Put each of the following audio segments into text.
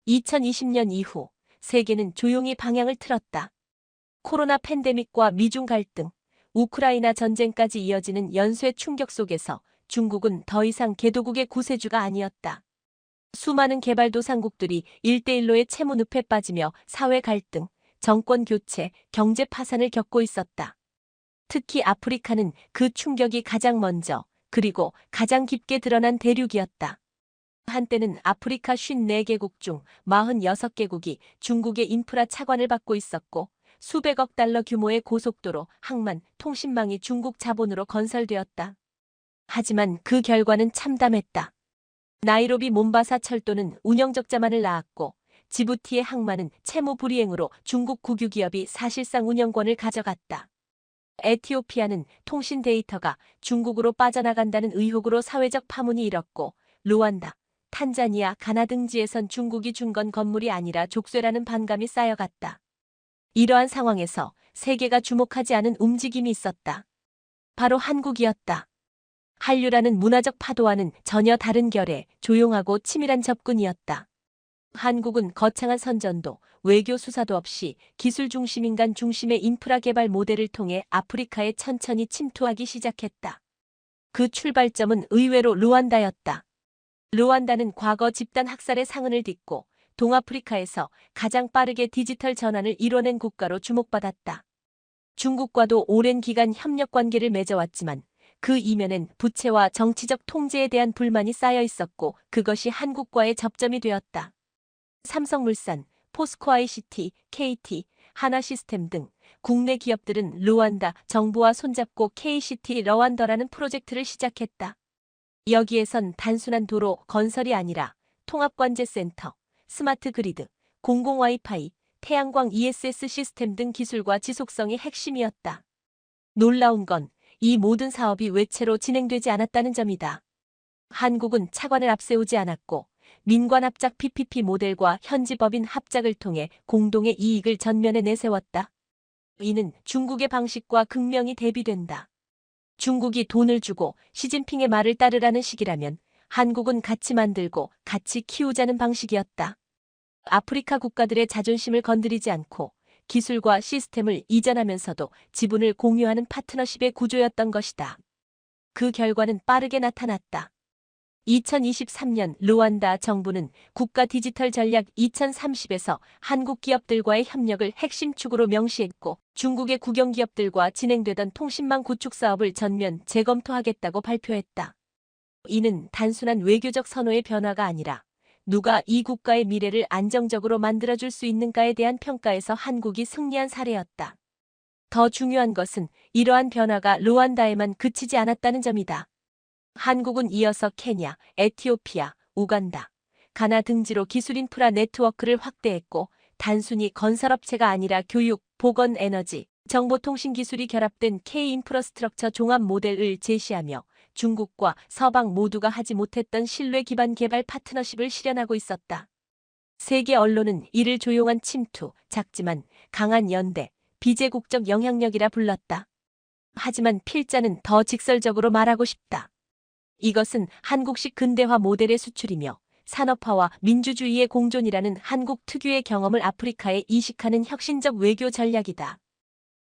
2020년 이후 세계는 조용히 방향을 틀었다. 코로나 팬데믹과 미중 갈등, 우크라이나 전쟁까지 이어지는 연쇄 충격 속에서 중국은 더 이상 개도국의 구세주가 아니었다. 수많은 개발도상국들이 일대일로의 채무 늪에 빠지며 사회 갈등, 정권 교체, 경제 파산을 겪고 있었다. 특히 아프리카는 그 충격이 가장 먼저, 그리고 가장 깊게 드러난 대륙이었다. 한때는 아프리카 54개국 중 46개국이 중국의 인프라 차관을 받고 있었고, 수백억 달러 규모의 고속도로, 항만, 통신망이 중국 자본으로 건설되었다. 하지만 그 결과는 참담했다. 나이로비 몬바사 철도는 운영 적자만을 낳았고, 지부티의 항만은 채무 불이행으로 중국 국유기업이 사실상 운영권을 가져갔다. 에티오피아는 통신 데이터가 중국으로 빠져나간다는 의혹으로 사회적 파문이 일었고, 루안다, 탄자니아, 가나 등지에선 중국이 준 건 건물이 아니라 족쇄라는 반감이 쌓여갔다. 이러한 상황에서 세계가 주목하지 않은 움직임이 있었다. 바로 한국이었다. 한류라는 문화적 파도와는 전혀 다른 결의 조용하고 치밀한 접근이었다. 한국은 거창한 선전도, 외교 수사도 없이 기술 중심 인간 중심의 인프라 개발 모델을 통해 아프리카에 천천히 침투하기 시작했다. 그 출발점은 의외로 루안다였다. 루안다는 과거 집단 학살의 상흔을 딛고 동아프리카에서 가장 빠르게 디지털 전환을 이뤄낸 국가로 주목받았다. 중국과도 오랜 기간 협력 관계를 맺어왔지만 그 이면엔 부채와 정치적 통제에 대한 불만이 쌓여 있었고, 그것이 한국과의 접점이 되었다. 삼성물산, 포스코 ICT, KT, 하나시스템 등 국내 기업들은 루안다 정부와 손잡고 KCT 러완더라는 프로젝트를 시작했다. 여기에선 단순한 도로 건설이 아니라 통합관제센터, 스마트 그리드, 공공 와이파이, 태양광 ESS 시스템 등 기술과 지속성이 핵심이었다. 놀라운 건 이 모든 사업이 외채로 진행되지 않았다는 점이다. 한국은 차관을 앞세우지 않았고, 민관합작 PPP 모델과 현지 법인 합작을 통해 공동의 이익을 전면에 내세웠다. 이는 중국의 방식과 극명히 대비된다. 중국이 돈을 주고 시진핑의 말을 따르라는 식이라면 한국은 같이 만들고 같이 키우자는 방식이었다. 아프리카 국가들의 자존심을 건드리지 않고 기술과 시스템을 이전하면서도 지분을 공유하는 파트너십의 구조였던 것이다. 그 결과는 빠르게 나타났다. 2023년 루안다 정부는 국가 디지털 전략 2030에서 한국 기업들과의 협력을 핵심 축으로 명시했고, 중국의 국영 기업들과 진행되던 통신망 구축 사업을 전면 재검토하겠다고 발표했다. 이는 단순한 외교적 선호의 변화가 아니라 누가 이 국가의 미래를 안정적으로 만들어줄 수 있는가에 대한 평가에서 한국이 승리한 사례였다. 더 중요한 것은 이러한 변화가 루안다에만 그치지 않았다는 점이다. 한국은 이어서 케냐, 에티오피아, 우간다, 가나 등지로 기술 인프라 네트워크를 확대했고, 단순히 건설업체가 아니라 교육, 보건, 에너지, 정보통신 기술이 결합된 K-인프라스트럭처 종합 모델을 제시하며 중국과 서방 모두가 하지 못했던 신뢰 기반 개발 파트너십을 실현하고 있었다. 세계 언론은 이를 조용한 침투, 작지만 강한 연대, 비제국적 영향력이라 불렀다. 하지만 필자는 더 직설적으로 말하고 싶다. 이것은 한국식 근대화 모델의 수출이며 산업화와 민주주의의 공존이라는 한국 특유의 경험을 아프리카에 이식하는 혁신적 외교 전략이다.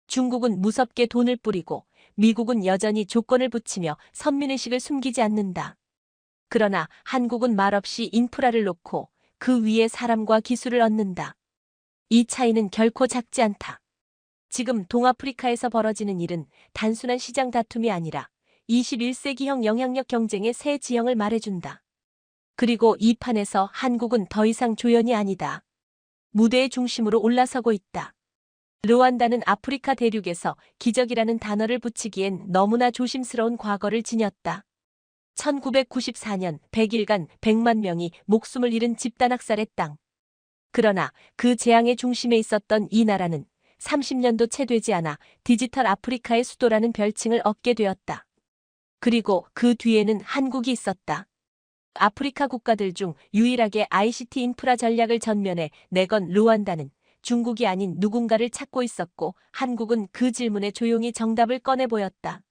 중국은 무섭게 돈을 뿌리고 미국은 여전히 조건을 붙이며 선민의식을 숨기지 않는다. 그러나 한국은 말없이 인프라를 놓고 그 위에 사람과 기술을 얻는다. 이 차이는 결코 작지 않다. 지금 동아프리카에서 벌어지는 일은 단순한 시장 다툼이 아니라 21세기형 영향력 경쟁의 새 지형을 말해준다. 그리고 이 판에서 한국은 더 이상 조연이 아니다. 무대의 중심으로 올라서고 있다. 루안다는 아프리카 대륙에서 기적이라는 단어를 붙이기엔 너무나 조심스러운 과거를 지녔다. 1994년 100일간 100만 명이 목숨을 잃은 집단학살의 땅. 그러나 그 재앙의 중심에 있었던 이 나라는 30년도 채 되지 않아 디지털 아프리카의 수도라는 별칭을 얻게 되었다. 그리고 그 뒤에는 한국이 있었다. 아프리카 국가들 중 유일하게 ICT 인프라 전략을 전면에 내건 루안다는 중국이 아닌 누군가를 찾고 있었고, 한국은 그 질문에 조용히 정답을 꺼내 보였다.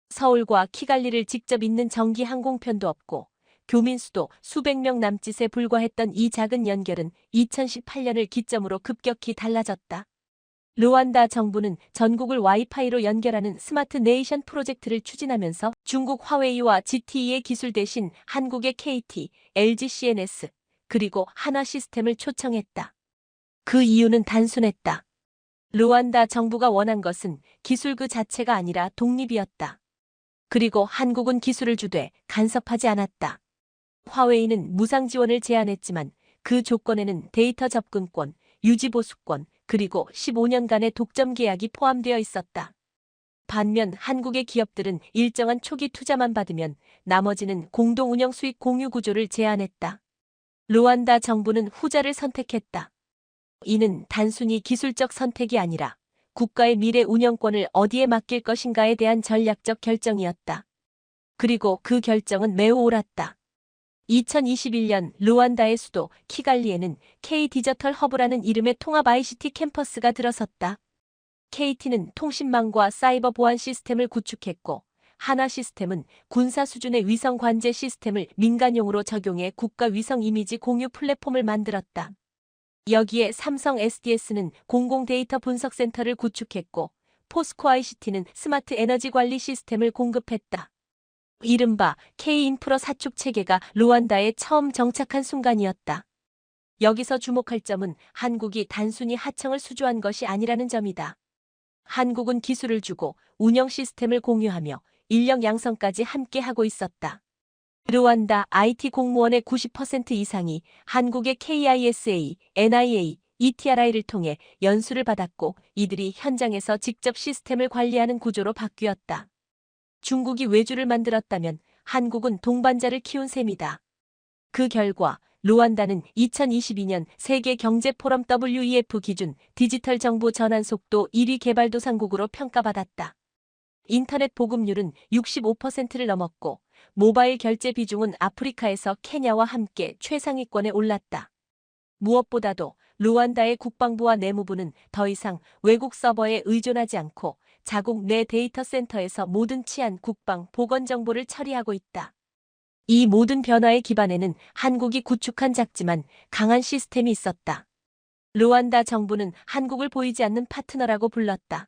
서울과 키갈리를 직접 잇는 정기 항공편도 없고 교민 수도 수백 명 남짓에 불과했던 이 작은 연결은 2018년을 기점으로 급격히 달라졌다. 루안다 정부는 전국을 와이파이로 연결하는 스마트 네이션 프로젝트를 추진하면서 중국 화웨이와 GTE의 기술 대신 한국의 KT, LG CNS, 그리고 한화 시스템을 초청했다. 그 이유는 단순했다. 루안다 정부가 원한 것은 기술 그 자체가 아니라 독립이었다. 그리고 한국은 기술을 주되 간섭하지 않았다. 화웨이는 무상 지원을 제안했지만 그 조건에는 데이터 접근권, 유지 보수권, 그리고 15년간의 독점 계약이 포함되어 있었다. 반면 한국의 기업들은 일정한 초기 투자만 받으면 나머지는 공동 운영 수익 공유 구조를 제안했다. 루안다 정부는 후자를 선택했다. 이는 단순히 기술적 선택이 아니라 국가의 미래 운영권을 어디에 맡길 것인가에 대한 전략적 결정이었다. 그리고 그 결정은 매우 옳았다. 2021년 루안다의 수도 키갈리에는 K 디지털 허브라는 이름의 통합 ICT 캠퍼스가 들어섰다. KT는 통신망과 사이버 보안 시스템을 구축했고 한화 시스템은 군사 수준의 위성 관제 시스템을 민간용으로 적용해 국가 위성 이미지 공유 플랫폼을 만들었다. 여기에 삼성 SDS는 공공 데이터 분석 센터를 구축했고 포스코 ICT는 스마트 에너지 관리 시스템을 공급했다. 이른바 K-인프라 사축 체계가 루안다에 처음 정착한 순간이었다. 여기서 주목할 점은 한국이 단순히 하청을 수주한 것이 아니라는 점이다. 한국은 기술을 주고 운영 시스템을 공유하며 인력 양성까지 함께 하고 있었다. 루안다 IT 공무원의 90% 이상이 한국의 KISA, NIA, ETRI를 통해 연수를 받았고 이들이 현장에서 직접 시스템을 관리하는 구조로 바뀌었다. 중국이 외주를 만들었다면 한국은 동반자를 키운 셈이다. 그 결과 루안다는 2022년 세계경제포럼 WEF 기준 디지털 정보 전환 속도 1위 개발도상국으로 평가받았다. 인터넷 보급률은 65%를 넘었고 모바일 결제 비중은 아프리카에서 케냐와 함께 최상위권에 올랐다. 무엇보다도 루안다의 국방부와 내무부는 더 이상 외국 서버에 의존하지 않고 자국 내 데이터 센터에서 모든 치안, 국방, 보건 정보를 처리하고 있다. 이 모든 변화의 기반에는 한국이 구축한 작지만 강한 시스템이 있었다. 루안다 정부는 한국을 보이지 않는 파트너라고 불렀다.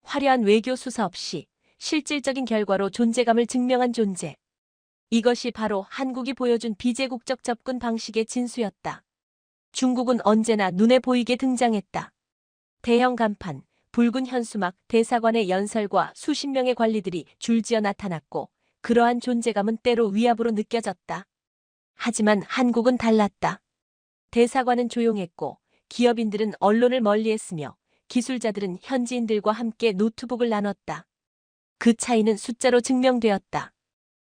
화려한 외교 수사 없이 실질적인 결과로 존재감을 증명한 존재. 이것이 바로 한국이 보여준 비제국적 접근 방식의 진수였다. 중국은 언제나 눈에 보이게 등장했다. 대형 간판, 붉은 현수막, 대사관의 연설과 수십 명의 관리들이 줄지어 나타났고 그러한 존재감은 때로 위압으로 느껴졌다. 하지만 한국은 달랐다. 대사관은 조용했고 기업인들은 언론을 멀리했으며 기술자들은 현지인들과 함께 노트북을 나눴다. 그 차이는 숫자로 증명되었다.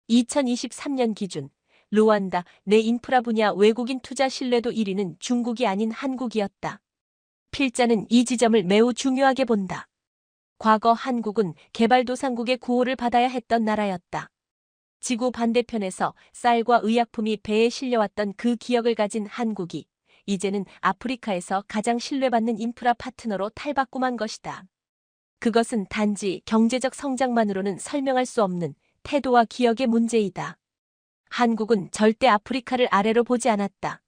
2023년 기준 루안다 내 인프라 분야 외국인 투자 신뢰도 1위는 중국이 아닌 한국이었다. 필자는 이 지점을 매우 중요하게 본다. 과거 한국은 개발도상국의 구호를 받아야 했던 나라였다. 지구 반대편에서 쌀과 의약품이 배에 실려왔던 그 기억을 가진 한국이 이제는 아프리카에서 가장 신뢰받는 인프라 파트너로 탈바꿈한 것이다. 그것은 단지 경제적 성장만으로는 설명할 수 없는 태도와 기억의 문제이다. 한국은 절대 아프리카를 아래로 보지 않았다.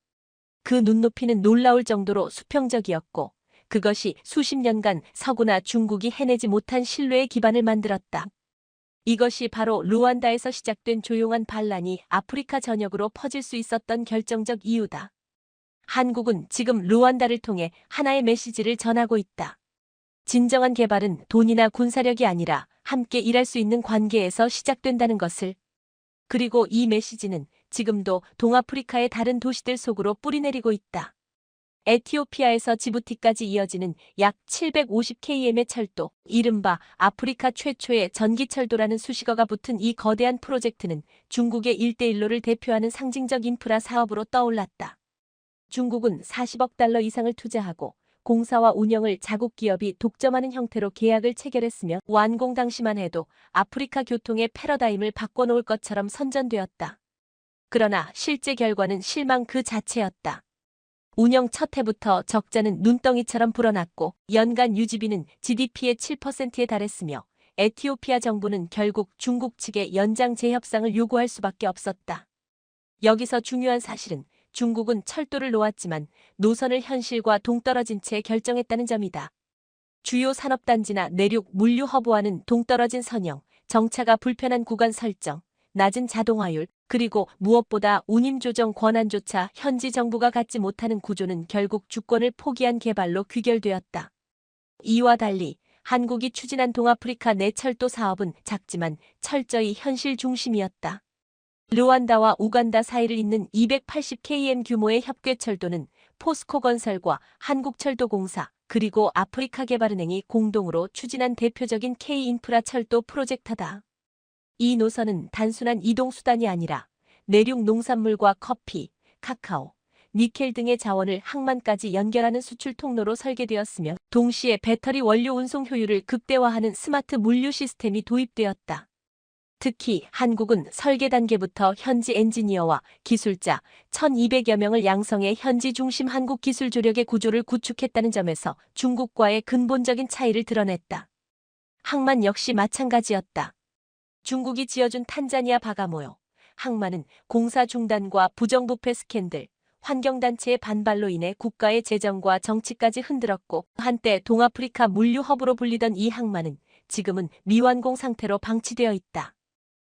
그 눈높이는 놀라울 정도로 수평적이었고 그것이 수십 년간 서구나 중국이 해내지 못한 신뢰의 기반을 만들었다. 이것이 바로 루안다에서 시작된 조용한 반란이 아프리카 전역으로 퍼질 수 있었던 결정적 이유다. 한국은 지금 루안다를 통해 하나의 메시지를 전하고 있다. 진정한 개발은 돈이나 군사력이 아니라 함께 일할 수 있는 관계에서 시작된다는 것을. 그리고 이 메시지는 지금도 동아프리카의 다른 도시들 속으로 뿌리내리고 있다. 에티오피아에서 지부티까지 이어지는 약 750km의 철도, 이른바 아프리카 최초의 전기철도라는 수식어가 붙은 이 거대한 프로젝트는 중국의 일대일로를 대표하는 상징적 인프라 사업으로 떠올랐다. 중국은 40억 달러 이상을 투자하고 공사와 운영을 자국 기업이 독점하는 형태로 계약을 체결했으며 완공 당시만 해도 아프리카 교통의 패러다임을 바꿔놓을 것처럼 선전되었다. 그러나 실제 결과는 실망 그 자체였다. 운영 첫 해부터 적자는 눈덩이처럼 불어났고 연간 유지비는 GDP의 7%에 달했으며 에티오피아 정부는 결국 중국 측에 연장 재협상을 요구할 수밖에 없었다. 여기서 중요한 사실은 중국은 철도를 놓았지만 노선을 현실과 동떨어진 채 결정했다는 점이다. 주요 산업단지나 내륙 물류 허브와는 동떨어진 선형, 정차가 불편한 구간 설정, 낮은 자동화율, 그리고 무엇보다 운임 조정 권한조차 현지 정부가 갖지 못하는 구조는 결국 주권을 포기한 개발로 귀결되었다. 이와 달리 한국이 추진한 동아프리카 내 철도 사업은 작지만 철저히 현실 중심이었다. 르완다와 우간다 사이를 잇는 280km 규모의 협궤철도는 포스코 건설과 한국철도공사 그리고 아프리카개발은행이 공동으로 추진한 대표적인 K인프라 철도 프로젝트다. 이 노선은 단순한 이동수단이 아니라 내륙 농산물과 커피, 카카오, 니켈 등의 자원을 항만까지 연결하는 수출 통로로 설계되었으며 동시에 배터리 원료 운송 효율을 극대화하는 스마트 물류 시스템이 도입되었다. 특히 한국은 설계 단계부터 현지 엔지니어와 기술자 1,200여 명을 양성해 현지 중심 한국 기술 조력의 구조를 구축했다는 점에서 중국과의 근본적인 차이를 드러냈다. 항만 역시 마찬가지였다. 중국이 지어준 탄자니아 바가모요 항만은 공사 중단과 부정부패 스캔들, 환경단체의 반발로 인해 국가의 재정과 정치까지 흔들었고 한때 동아프리카 물류 허브로 불리던 이 항만은 지금은 미완공 상태로 방치되어 있다.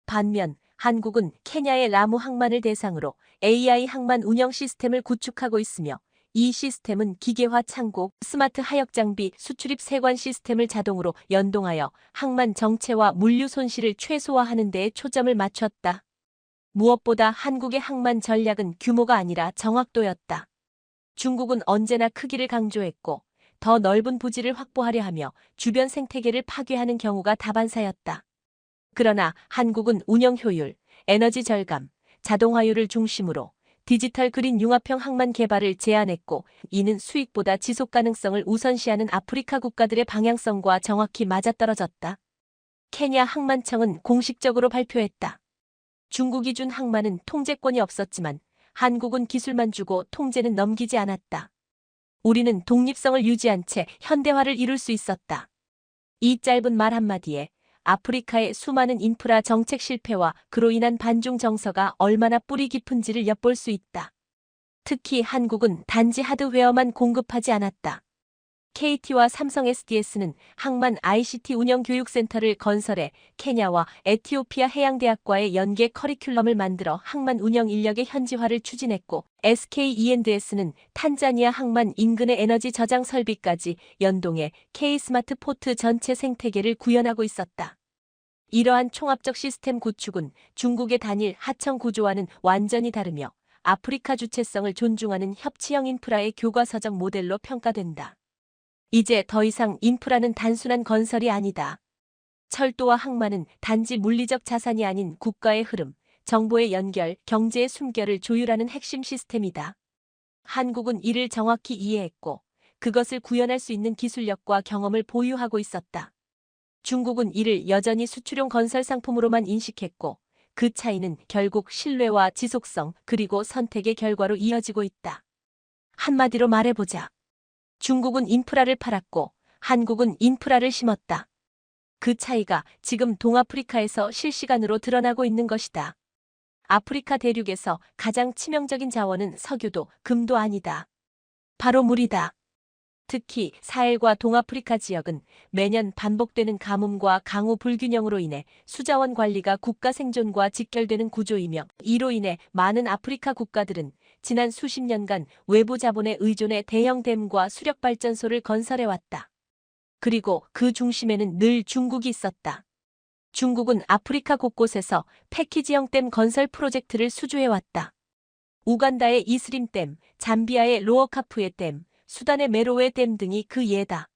반면 한국은 케냐의 라무 항만을 대상으로 AI 항만 운영 시스템을 구축하고 있으며 이 시스템은 기계화 창고, 스마트 하역 장비, 수출입 세관 시스템을 자동으로 연동하여 항만 정체와 물류 손실을 최소화하는 데에 초점을 맞췄다. 무엇보다 한국의 항만 전략은 규모가 아니라 정확도였다. 중국은 언제나 크기를 강조했고 더 넓은 부지를 확보하려 하며 주변 생태계를 파괴하는 경우가 다반사였다. 그러나 한국은 운영 효율, 에너지 절감, 자동화율을 중심으로 디지털 그린 융합형 항만 개발을 제안했고 이는 수익보다 지속 가능성을 우선시하는 아프리카 국가들의 방향성과 정확히 맞아떨어졌다. 케냐 항만청은 공식적으로 발표했다. 중국이 준 항만은 통제권이 없었지만 한국은 기술만 주고 통제는 넘기지 않았다. 우리는 독립성을 유지한 채 현대화를 이룰 수 있었다. 이 짧은 말 한마디에 아프리카의 수많은 인프라 정책 실패와 그로 인한 반중 정서가 얼마나 뿌리 깊은지를 엿볼 수 있다. 특히 한국은 단지 하드웨어만 공급하지 않았다. KT와 삼성 SDS는 항만 ICT 운영 교육센터를 건설해 케냐와 에티오피아 해양대학과의 연계 커리큘럼을 만들어 항만 운영 인력의 현지화를 추진했고 SKE&S는 탄자니아 항만 인근의 에너지 저장 설비까지 연동해 K스마트 포트 전체 생태계를 구현하고 있었다. 이러한 총합적 시스템 구축은 중국의 단일 하청 구조와는 완전히 다르며 아프리카 주체성을 존중하는 협치형 인프라의 교과서적 모델로 평가된다. 이제 더 이상 인프라는 단순한 건설이 아니다. 철도와 항만은 단지 물리적 자산이 아닌 국가의 흐름, 정보의 연결, 경제의 숨결을 조율하는 핵심 시스템이다. 한국은 이를 정확히 이해했고 그것을 구현할 수 있는 기술력과 경험을 보유하고 있었다. 중국은 이를 여전히 수출용 건설 상품으로만 인식했고 그 차이는 결국 신뢰와 지속성 그리고 선택의 결과로 이어지고 있다. 한마디로 말해보자. 중국은 인프라를 팔았고 한국은 인프라를 심었다. 그 차이가 지금 동아프리카에서 실시간으로 드러나고 있는 것이다. 아프리카 대륙에서 가장 치명적인 자원은 석유도 금도 아니다. 바로 물이다. 특히 사헬과 동아프리카 지역은 매년 반복되는 가뭄과 강우 불균형으로 인해 수자원 관리가 국가 생존과 직결되는 구조이며 이로 인해 많은 아프리카 국가들은 지난 수십 년간 외부 자본에 의존해 대형 댐과 수력발전소를 건설해왔다. 그리고 그 중심에는 늘 중국이 있었다. 중국은 아프리카 곳곳에서 패키지형 댐 건설 프로젝트를 수주해왔다. 우간다의 이스림 댐, 잠비아의 로어카프의 댐, 수단의 메로웨 댐 등이 그 예다.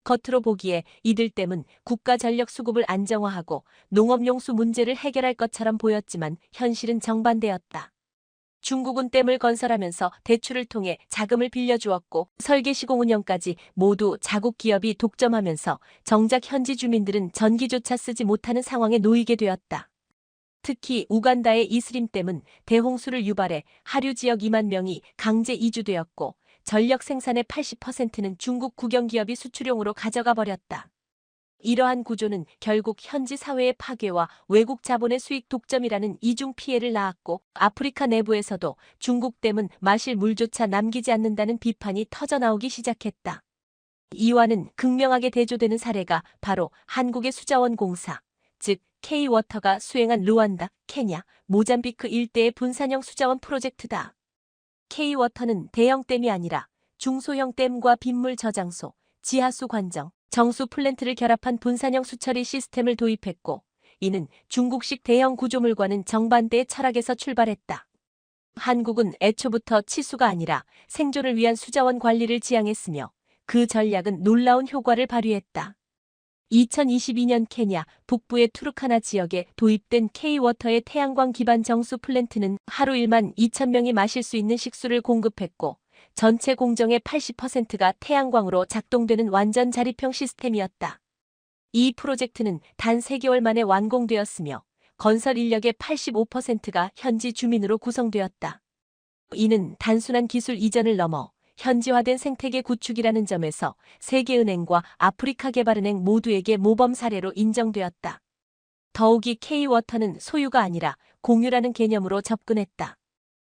겉으로 보기에 이들 댐은 국가 전력 수급을 안정화하고 농업용수 문제를 해결할 것처럼 보였지만 현실은 정반대였다. 중국은 댐을 건설하면서 대출을 통해 자금을 빌려주었고 설계 시공 운영까지 모두 자국 기업이 독점하면서 정작 현지 주민들은 전기조차 쓰지 못하는 상황에 놓이게 되었다. 특히 우간다의 이스림 댐은 대홍수를 유발해 하류 지역 2만 명이 강제 이주되었고 전력 생산의 80%는 중국 국영기업이 수출용으로 가져가 버렸다. 이러한 구조는 결국 현지 사회의 파괴와 외국 자본의 수익 독점이라는 이중 피해를 낳았고, 아프리카 내부에서도 중국댐은 마실 물조차 남기지 않는다는 비판이 터져나오기 시작했다. 이와는 극명하게 대조되는 사례가 바로 한국의 수자원 공사, 즉 K-워터가 수행한 루안다, 케냐, 모잠비크 일대의 분산형 수자원 프로젝트다. K-워터는 대형 댐이 아니라 중소형 댐과 빗물 저장소, 지하수 관정, 정수 플랜트를 결합한 분산형 수처리 시스템을 도입했고, 이는 중국식 대형 구조물과는 정반대의 철학에서 출발했다. 한국은 애초부터 치수가 아니라 생존을 위한 수자원 관리를 지향했으며, 그 전략은 놀라운 효과를 발휘했다. 2022년 케냐 북부의 투르카나 지역에 도입된 K-워터의 태양광 기반 정수 플랜트는 하루 1만 2천 명이 마실 수 있는 식수를 공급했고, 전체 공정의 80%가 태양광으로 작동되는 완전 자립형 시스템이었다. 이 프로젝트는 단 3개월 만에 완공되었으며, 건설 인력의 85%가 현지 주민으로 구성되었다. 이는 단순한 기술 이전을 넘어 현지화된 생태계 구축이라는 점에서 세계은행과 아프리카개발은행 모두에게 모범 사례로 인정되었다. 더욱이 K-워터는 소유가 아니라 공유라는 개념으로 접근했다.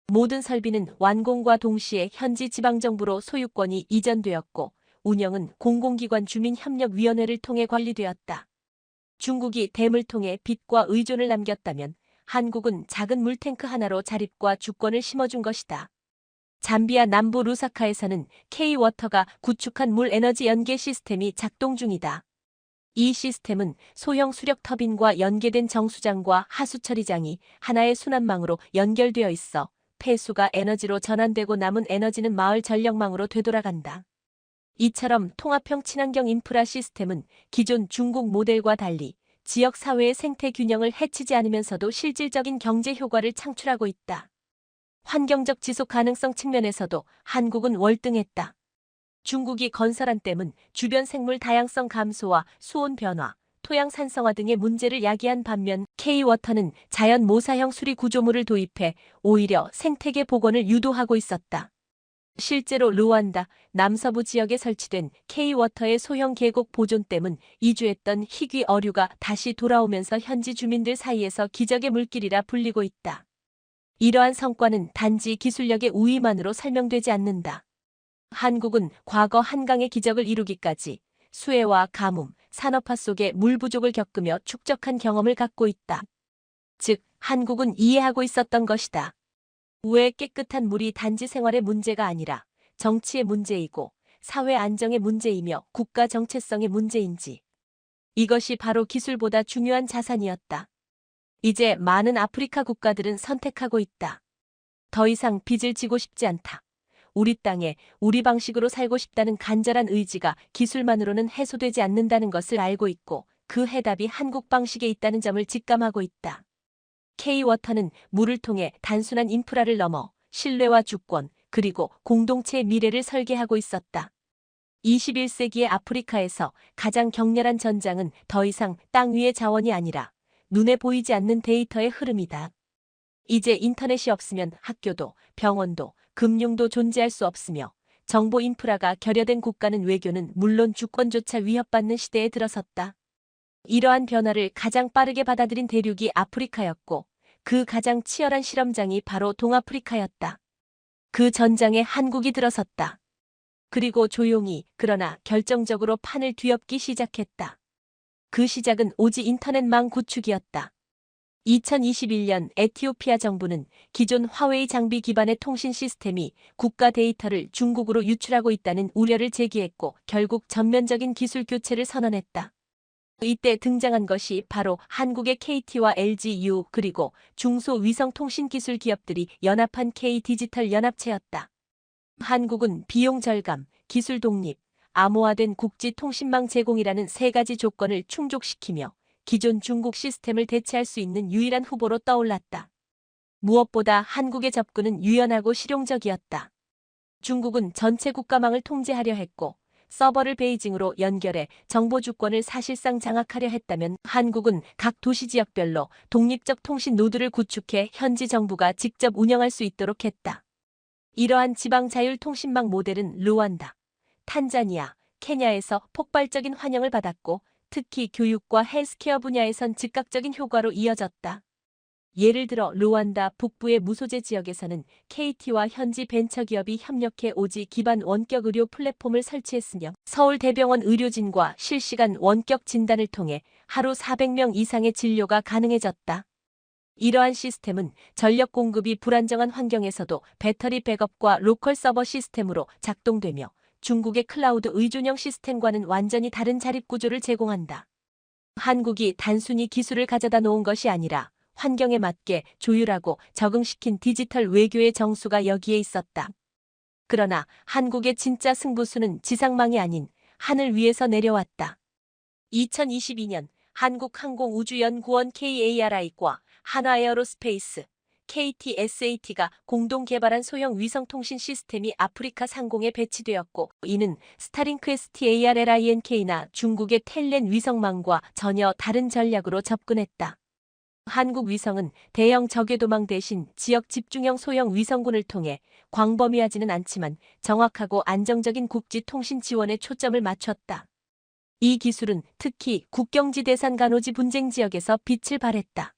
모든 설비는 완공과 동시에 현지 지방정부로 소유권이 이전되었고, 운영은 공공기관 주민협력위원회를 통해 관리되었다. 중국이 댐을 통해 빚과 의존을 남겼다면 한국은 작은 물탱크 하나로 자립과 주권을 심어준 것이다. 잠비아 남부 루사카에서는 K-워터가 구축한 물 에너지 연계 시스템이 작동 중이다. 이 시스템은 소형 수력 터빈과 연계된 정수장과 하수 처리장이 하나의 순환망으로 연결되어 있어 폐수가 에너지로 전환되고 남은 에너지는 마을 전력망으로 되돌아간다. 이처럼 통합형 친환경 인프라 시스템은 기존 중국 모델과 달리 지역 사회의 생태 균형을 해치지 않으면서도 실질적인 경제 효과를 창출하고 있다. 환경적 지속 가능성 측면에서도 한국은 월등했다. 중국이 건설한 댐은 주변 생물 다양성 감소와 수온 변화, 토양 산성화 등의 문제를 야기한 반면 K-워터는 자연 모사형 수리 구조물을 도입해 오히려 생태계 복원을 유도하고 있었다. 실제로 루안다 남서부 지역에 설치된 K-워터의 소형 계곡 보존댐은 이주했던 희귀 어류가 다시 돌아오면서 현지 주민들 사이에서 기적의 물길이라 불리고 있다. 이러한 성과는 단지 기술력의 우위만으로 설명되지 않는다. 한국은 과거 한강의 기적을 이루기까지 수해와 가뭄, 산업화 속에 물 부족을 겪으며 축적한 경험을 갖고 있다. 즉, 한국은 이해하고 있었던 것이다. 왜 깨끗한 물이 단지 생활의 문제가 아니라 정치의 문제이고 사회 안정의 문제이며 국가 정체성의 문제인지. 이것이 바로 기술보다 중요한 자산이었다. 이제 많은 아프리카 국가들은 선택하고 있다. 더 이상 빚을 지고 싶지 않다. 우리 땅에 우리 방식으로 살고 싶다는 간절한 의지가 기술만으로는 해소되지 않는다는 것을 알고 있고, 그 해답이 한국 방식에 있다는 점을 직감하고 있다. K-워터는 물을 통해 단순한 인프라를 넘어 신뢰와 주권, 그리고 공동체의 미래를 설계하고 있었다. 21세기의 아프리카에서 가장 격렬한 전장은 더 이상 땅 위의 자원이 아니라 눈에 보이지 않는 데이터의 흐름이다. 이제 인터넷이 없으면 학교도, 병원도, 금융도 존재할 수 없으며, 정보 인프라가 결여된 국가는 외교는 물론 주권조차 위협받는 시대에 들어섰다. 이러한 변화를 가장 빠르게 받아들인 대륙이 아프리카였고, 그 가장 치열한 실험장이 바로 동아프리카였다. 그 전장에 한국이 들어섰다. 그리고 조용히, 그러나 결정적으로 판을 뒤엎기 시작했다. 그 시작은 오직 인터넷망 구축이었다. 2021년 에티오피아 정부는 기존 화웨이 장비 기반의 통신 시스템이 국가 데이터를 중국으로 유출하고 있다는 우려를 제기했고, 결국 전면적인 기술 교체를 선언했다. 이때 등장한 것이 바로 한국의 KT와 LGU 그리고 중소위성통신 기술 기업들이 연합한 K-디지털 연합체였다. 한국은 비용 절감, 기술 독립, 암호화된 국지 통신망 제공이라는 세 가지 조건을 충족시키며 기존 중국 시스템을 대체할 수 있는 유일한 후보로 떠올랐다. 무엇보다 한국의 접근은 유연하고 실용적이었다. 중국은 전체 국가망을 통제하려 했고, 서버를 베이징으로 연결해 정보 주권을 사실상 장악하려 했다면, 한국은 각 도시 지역별로 독립적 통신 노드를 구축해 현지 정부가 직접 운영할 수 있도록 했다. 이러한 지방 자율 통신망 모델은 루안다, 탄자니아, 케냐에서 폭발적인 환영을 받았고, 특히 교육과 헬스케어 분야에선 즉각적인 효과로 이어졌다. 예를 들어 루안다 북부의 무소재 지역에서는 KT와 현지 벤처기업이 협력해 오지 기반 원격 의료 플랫폼을 설치했으며 서울대병원 의료진과 실시간 원격 진단을 통해 하루 400명 이상의 진료가 가능해졌다. 이러한 시스템은 전력 공급이 불안정한 환경에서도 배터리 백업과 로컬 서버 시스템으로 작동되며 중국의 클라우드 의존형 시스템과는 완전히 다른 자립 구조를 제공한다. 한국이 단순히 기술을 가져다 놓은 것이 아니라 환경에 맞게 조율하고 적응시킨 디지털 외교의 정수가 여기에 있었다. 그러나 한국의 진짜 승부수는 지상망이 아닌 하늘 위에서 내려왔다. 2022년 한국항공우주연구원 KARI과 한화에어로스페이스, KTSAT가 공동 개발한 소형 위성통신 시스템이 아프리카 상공에 배치되었고 이는 스타링크 STARLINK나 중국의 텔렌 위성망과 전혀 다른 전략으로 접근했다. 한국 위성은 대형 저궤도망 대신 지역 집중형 소형 위성군을 통해 광범위하지는 않지만 정확하고 안정적인 국지 통신 지원에 초점을 맞췄다. 이 기술은 특히 국경지 대산 간호지 분쟁 지역에서 빛을 발했다.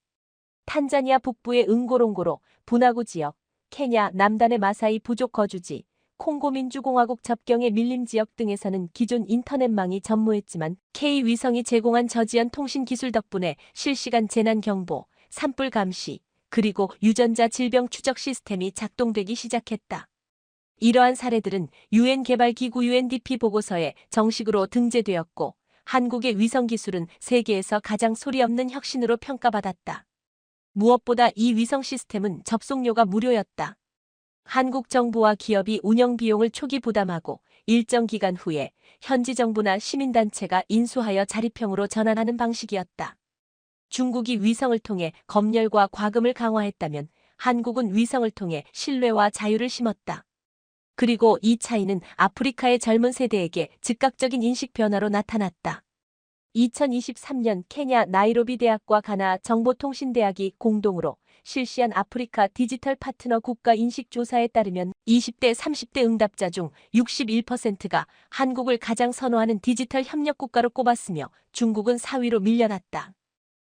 탄자니아 북부의 응고롱고로, 분화구 지역, 케냐 남단의 마사이 부족 거주지, 콩고 민주공화국 접경의 밀림 지역 등에서는 기존 인터넷망이 전무했지만 K-위성이 제공한 저지연 통신 기술 덕분에 실시간 재난 경보, 산불 감시, 그리고 유전자 질병 추적 시스템이 작동되기 시작했다. 이러한 사례들은 유엔 개발기구 UNDP 보고서에 정식으로 등재되었고 한국의 위성 기술은 세계에서 가장 소리 없는 혁신으로 평가받았다. 무엇보다 이 위성 시스템은 접속료가 무료였다. 한국 정부와 기업이 운영 비용을 초기 부담하고 일정 기간 후에 현지 정부나 시민단체가 인수하여 자립형으로 전환하는 방식이었다. 중국이 위성을 통해 검열과 과금을 강화했다면 한국은 위성을 통해 신뢰와 자유를 심었다. 그리고 이 차이는 아프리카의 젊은 세대에게 즉각적인 인식 변화로 나타났다. 2023년 케냐 나이로비 대학과 가나 정보통신대학이 공동으로 실시한 아프리카 디지털 파트너 국가 인식 조사에 따르면 20대 30대 응답자 중 61%가 한국을 가장 선호하는 디지털 협력 국가로 꼽았으며 중국은 4위로 밀려났다.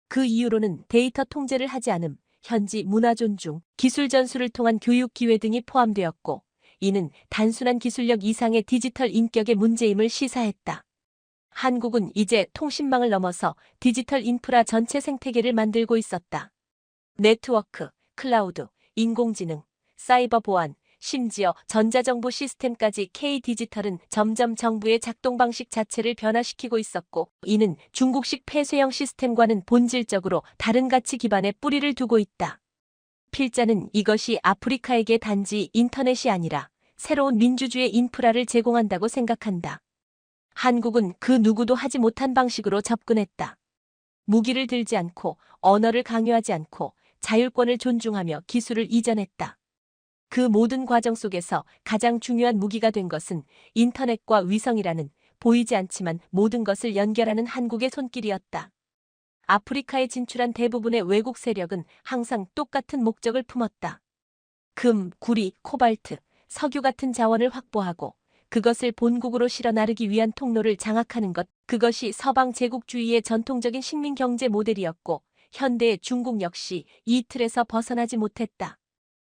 그 이유로는 데이터 통제를 하지 않음, 현지 문화 존중, 기술 전수를 통한 교육 기회 등이 포함되었고 이는 단순한 기술력 이상의 디지털 인격의 문제임을 시사했다. 한국은 이제 통신망을 넘어서 디지털 인프라 전체 생태계를 만들고 있었다. 네트워크, 클라우드, 인공지능, 사이버 보안, 심지어 전자정보 시스템까지 K-디지털은 점점 정부의 작동 방식 자체를 변화시키고 있었고 이는 중국식 폐쇄형 시스템과는 본질적으로 다른 가치 기반에 뿌리를 두고 있다. 필자는 이것이 아프리카에게 단지 인터넷이 아니라 새로운 민주주의 인프라를 제공한다고 생각한다. 한국은 그 누구도 하지 못한 방식으로 접근했다. 무기를 들지 않고 언어를 강요하지 않고 자율권을 존중하며 기술을 이전했다. 그 모든 과정 속에서 가장 중요한 무기가 된 것은 인터넷과 위성이라는 보이지 않지만 모든 것을 연결하는 한국의 손길이었다. 아프리카에 진출한 대부분의 외국 세력은 항상 똑같은 목적을 품었다. 금, 구리, 코발트, 석유 같은 자원을 확보하고 그것을 본국으로 실어 나르기 위한 통로를 장악하는 것, 그것이 서방 제국주의의 전통적인 식민 경제 모델이었고 현대의 중국 역시 이 틀에서 벗어나지 못했다.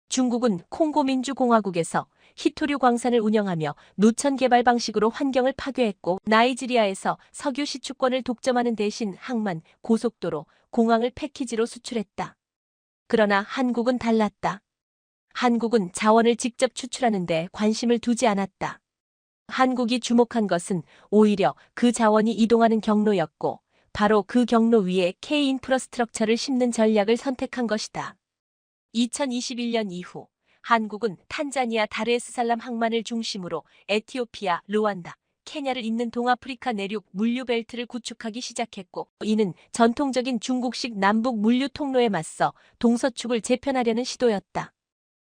중국은 콩고 민주공화국에서 히토류 광산을 운영하며 노천 개발 방식으로 환경을 파괴했고 나이지리아에서 석유 시추권을 독점하는 대신 항만, 고속도로, 공항을 패키지로 수출했다. 그러나 한국은 달랐다. 한국은 자원을 직접 추출하는 데 관심을 두지 않았다. 한국이 주목한 것은 오히려 그 자원이 이동하는 경로였고 바로 그 경로 위에 K-인프라스트럭처를 심는 전략을 선택한 것이다. 2021년 이후 한국은 탄자니아 다르에스살람 항만을 중심으로 에티오피아, 루안다, 케냐를 잇는 동아프리카 내륙 물류 벨트를 구축하기 시작했고 이는 전통적인 중국식 남북 물류 통로에 맞서 동서축을 재편하려는 시도였다.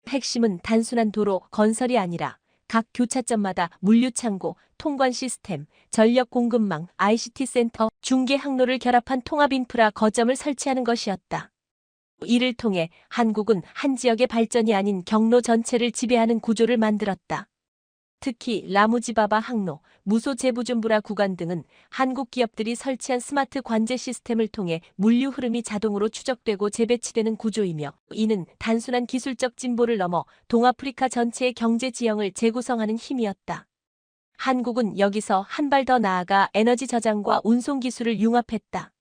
핵심은 단순한 도로 건설이 아니라 각 교차점마다 물류창고, 통관 시스템, 전력 공급망, ICT 센터, 중개 항로를 결합한 통합 인프라 거점을 설치하는 것이었다. 이를 통해 한국은 한 지역의 발전이 아닌 경로 전체를 지배하는 구조를 만들었다. 특히 라무지바바 항로, 무소 제부준부라 구간 등은 한국 기업들이 설치한 스마트 관제 시스템을 통해 물류 흐름이 자동으로 추적되고 재배치되는 구조이며, 이는 단순한 기술적 진보를 넘어 동아프리카 전체의 경제 지형을 재구성하는 힘이었다. 한국은 여기서 한 발 더 나아가 에너지 저장과 운송 기술을 융합했다.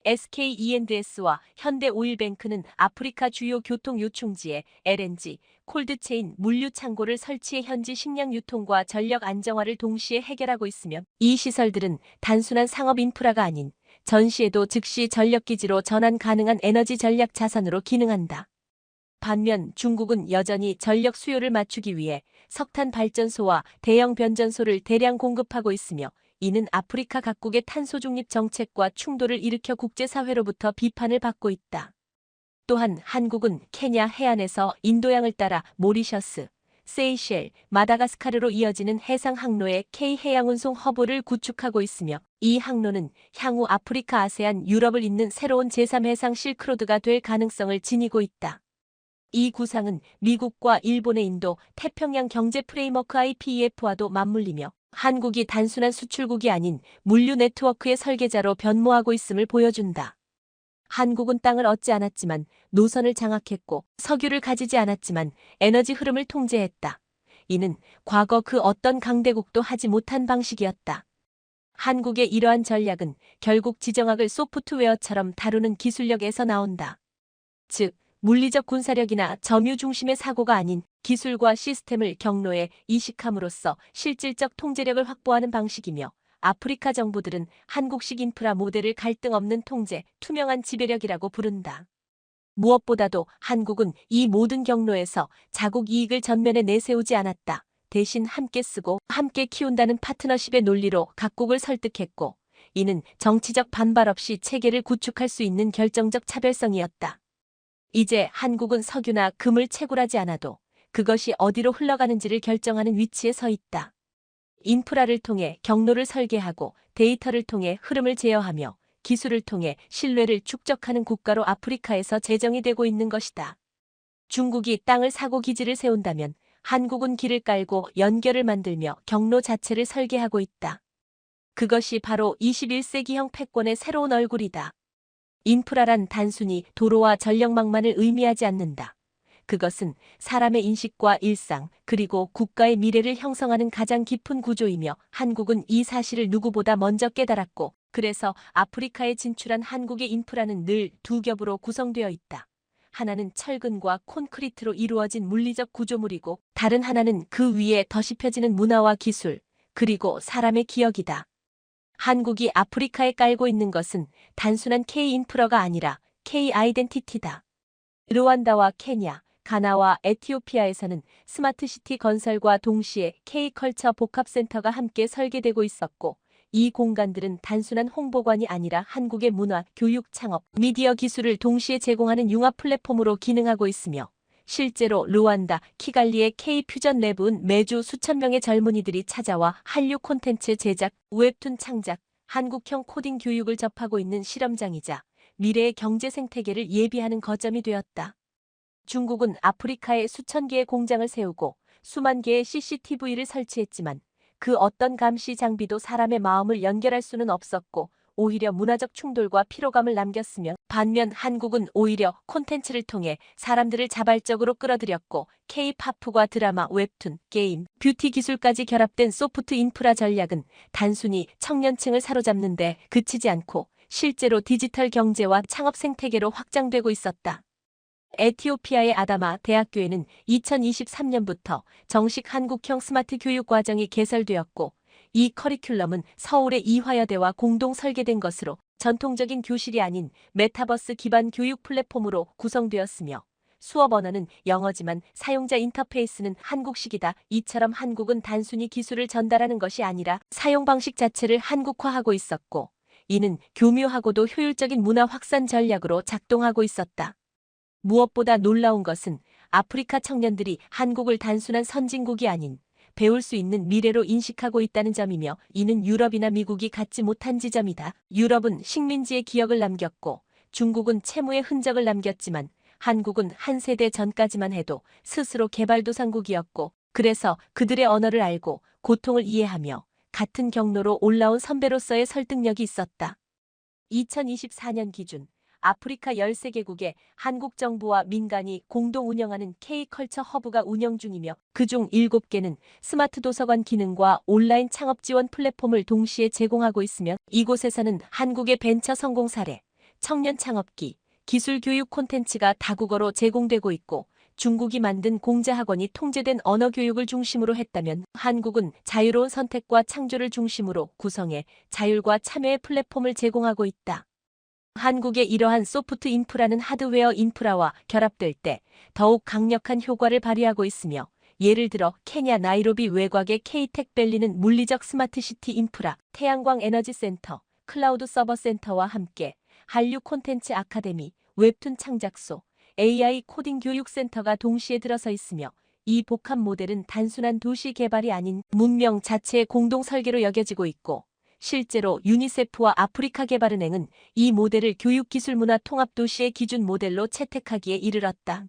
SKE&S와 현대오일뱅크는 아프리카 주요 교통 요충지에 LNG, 콜드체인, 물류 창고를 설치해 현지 식량 유통과 전력 안정화를 동시에 해결하고 있으며, 이 시설들은 단순한 상업 인프라가 아닌 전시에도 즉시 전력기지로 전환 가능한 에너지 전략 자산으로 기능한다. 반면 중국은 여전히 전력 수요를 맞추기 위해 석탄 발전소와 대형 변전소를 대량 공급하고 있으며, 이는 아프리카 각국의 탄소 중립 정책과 충돌을 일으켜 국제사회로부터 비판을 받고 있다. 또한 한국은 케냐 해안에서 인도양을 따라 모리셔스, 세이셸, 마다가스카르로 이어지는 해상 항로의 K해양운송 허브를 구축하고 있으며, 이 항로는 향후 아프리카, 아세안, 유럽을 잇는 새로운 제3해상 실크로드가 될 가능성을 지니고 있다. 이 구상은 미국과 일본의 인도 태평양 경제 프레임워크 IPEF와도 맞물리며, 한국이 단순한 수출국이 아닌 물류 네트워크의 설계자로 변모하고 있음을 보여준다. 한국은 땅을 얻지 않았지만 노선을 장악했고, 석유를 가지지 않았지만 에너지 흐름을 통제했다. 이는 과거 그 어떤 강대국도 하지 못한 방식이었다. 한국의 이러한 전략은 결국 지정학을 소프트웨어처럼 다루는 기술력에서 나온다. 즉, 물리적 군사력이나 점유 중심의 사고가 아닌 기술과 시스템을 경로에 이식함으로써 실질적 통제력을 확보하는 방식이며, 아프리카 정부들은 한국식 인프라 모델을 갈등 없는 통제, 투명한 지배력이라고 부른다. 무엇보다도 한국은 이 모든 경로에서 자국 이익을 전면에 내세우지 않았다. 대신 함께 쓰고 함께 키운다는 파트너십의 논리로 각국을 설득했고, 이는 정치적 반발 없이 체계를 구축할 수 있는 결정적 차별성이었다. 이제 한국은 석유나 금을 채굴하지 않아도 그것이 어디로 흘러가는지를 결정하는 위치에 서 있다. 인프라를 통해 경로를 설계하고, 데이터를 통해 흐름을 제어하며, 기술을 통해 신뢰를 축적하는 국가로 아프리카에서 제정이 되고 있는 것이다. 중국이 땅을 사고 기지를 세운다면 한국은 길을 깔고 연결을 만들며 경로 자체를 설계하고 있다. 그것이 바로 21세기형 패권의 새로운 얼굴이다. 인프라란 단순히 도로와 전력망만을 의미하지 않는다. 그것은 사람의 인식과 일상, 그리고 국가의 미래를 형성하는 가장 깊은 구조이며, 한국은 이 사실을 누구보다 먼저 깨달았고, 그래서 아프리카에 진출한 한국의 인프라는 늘 두 겹으로 구성되어 있다. 하나는 철근과 콘크리트로 이루어진 물리적 구조물이고, 다른 하나는 그 위에 덧이 펴지는 문화와 기술, 그리고 사람의 기억이다. 한국이 아프리카에 깔고 있는 것은 단순한 K-인프라가 아니라 K-아이덴티티다. 르완다와 케냐, 가나와 에티오피아에서는 스마트시티 건설과 동시에 K-컬처 복합센터가 함께 설계되고 있었고, 이 공간들은 단순한 홍보관이 아니라 한국의 문화, 교육, 창업, 미디어 기술을 동시에 제공하는 융합 플랫폼으로 기능하고 있으며, 실제로 르완다, 키갈리의 K-퓨전 랩은 매주 수천 명의 젊은이들이 찾아와 한류 콘텐츠 제작, 웹툰 창작, 한국형 코딩 교육을 접하고 있는 실험장이자 미래의 경제 생태계를 예비하는 거점이 되었다. 중국은 아프리카에 수천 개의 공장을 세우고 수만 개의 CCTV를 설치했지만, 그 어떤 감시 장비도 사람의 마음을 연결할 수는 없었고, 오히려 문화적 충돌과 피로감을 남겼으며, 반면 한국은 오히려 콘텐츠를 통해 사람들을 자발적으로 끌어들였고, K-팝과 드라마, 웹툰, 게임, 뷰티 기술까지 결합된 소프트 인프라 전략은 단순히 청년층을 사로잡는 데 그치지 않고 실제로 디지털 경제와 창업 생태계로 확장되고 있었다. 에티오피아의 아다마 대학교에는 2023년부터 정식 한국형 스마트 교육 과정이 개설되었고, 이 커리큘럼은 서울의 이화여대와 공동 설계된 것으로 전통적인 교실이 아닌 메타버스 기반 교육 플랫폼으로 구성되었으며, 수업 언어는 영어지만 사용자 인터페이스는 한국식이다. 이처럼 한국은 단순히 기술을 전달하는 것이 아니라 사용 방식 자체를 한국화하고 있었고, 이는 교묘하고도 효율적인 문화 확산 전략으로 작동하고 있었다. 무엇보다 놀라운 것은 아프리카 청년들이 한국을 단순한 선진국이 아닌 배울 수 있는 미래로 인식하고 있다는 점이며, 이는 유럽이나 미국이 갖지 못한 지점이다. 유럽은 식민지의 기억을 남겼고 중국은 채무의 흔적을 남겼지만, 한국은 한 세대 전까지만 해도 스스로 개발도상국이었고, 그래서 그들의 언어를 알고 고통을 이해하며 같은 경로로 올라온 선배로서의 설득력이 있었다. 2024년 기준 아프리카 13개국의 한국 정부와 민간이 공동 운영하는 K컬처 허브가 운영 중이며 그중 7개는 스마트 도서관 기능과 온라인 창업 지원 플랫폼을 동시에 제공하고 있으며 이곳에서는 한국의 벤처 성공 사례, 청년 창업기, 기술 교육 콘텐츠가 다국어로 제공되고 있고 중국이 만든 공자학원이 통제된 언어 교육을 중심으로 했다면 한국은 자유로운 선택과 창조를 중심으로 구성해 자율과 참여의 플랫폼을 제공하고 있다. 한국의 이러한 소프트 인프라는 하드웨어 인프라와 결합될 때 더욱 강력한 효과를 발휘하고 있으며 예를 들어 케냐 나이로비 외곽의 K텍밸리는 물리적 스마트시티 인프라, 태양광 에너지 센터, 클라우드 서버 센터와 함께 한류 콘텐츠 아카데미, 웹툰 창작소, AI 코딩 교육 센터가 동시에 들어서 있으며 이 복합 모델은 단순한 도시 개발이 아닌 문명 자체의 공동 설계로 여겨지고 있고 실제로 유니세프와 아프리카 개발은행은 이 모델을 교육기술문화 통합도시의 기준 모델로 채택하기에 이르렀다.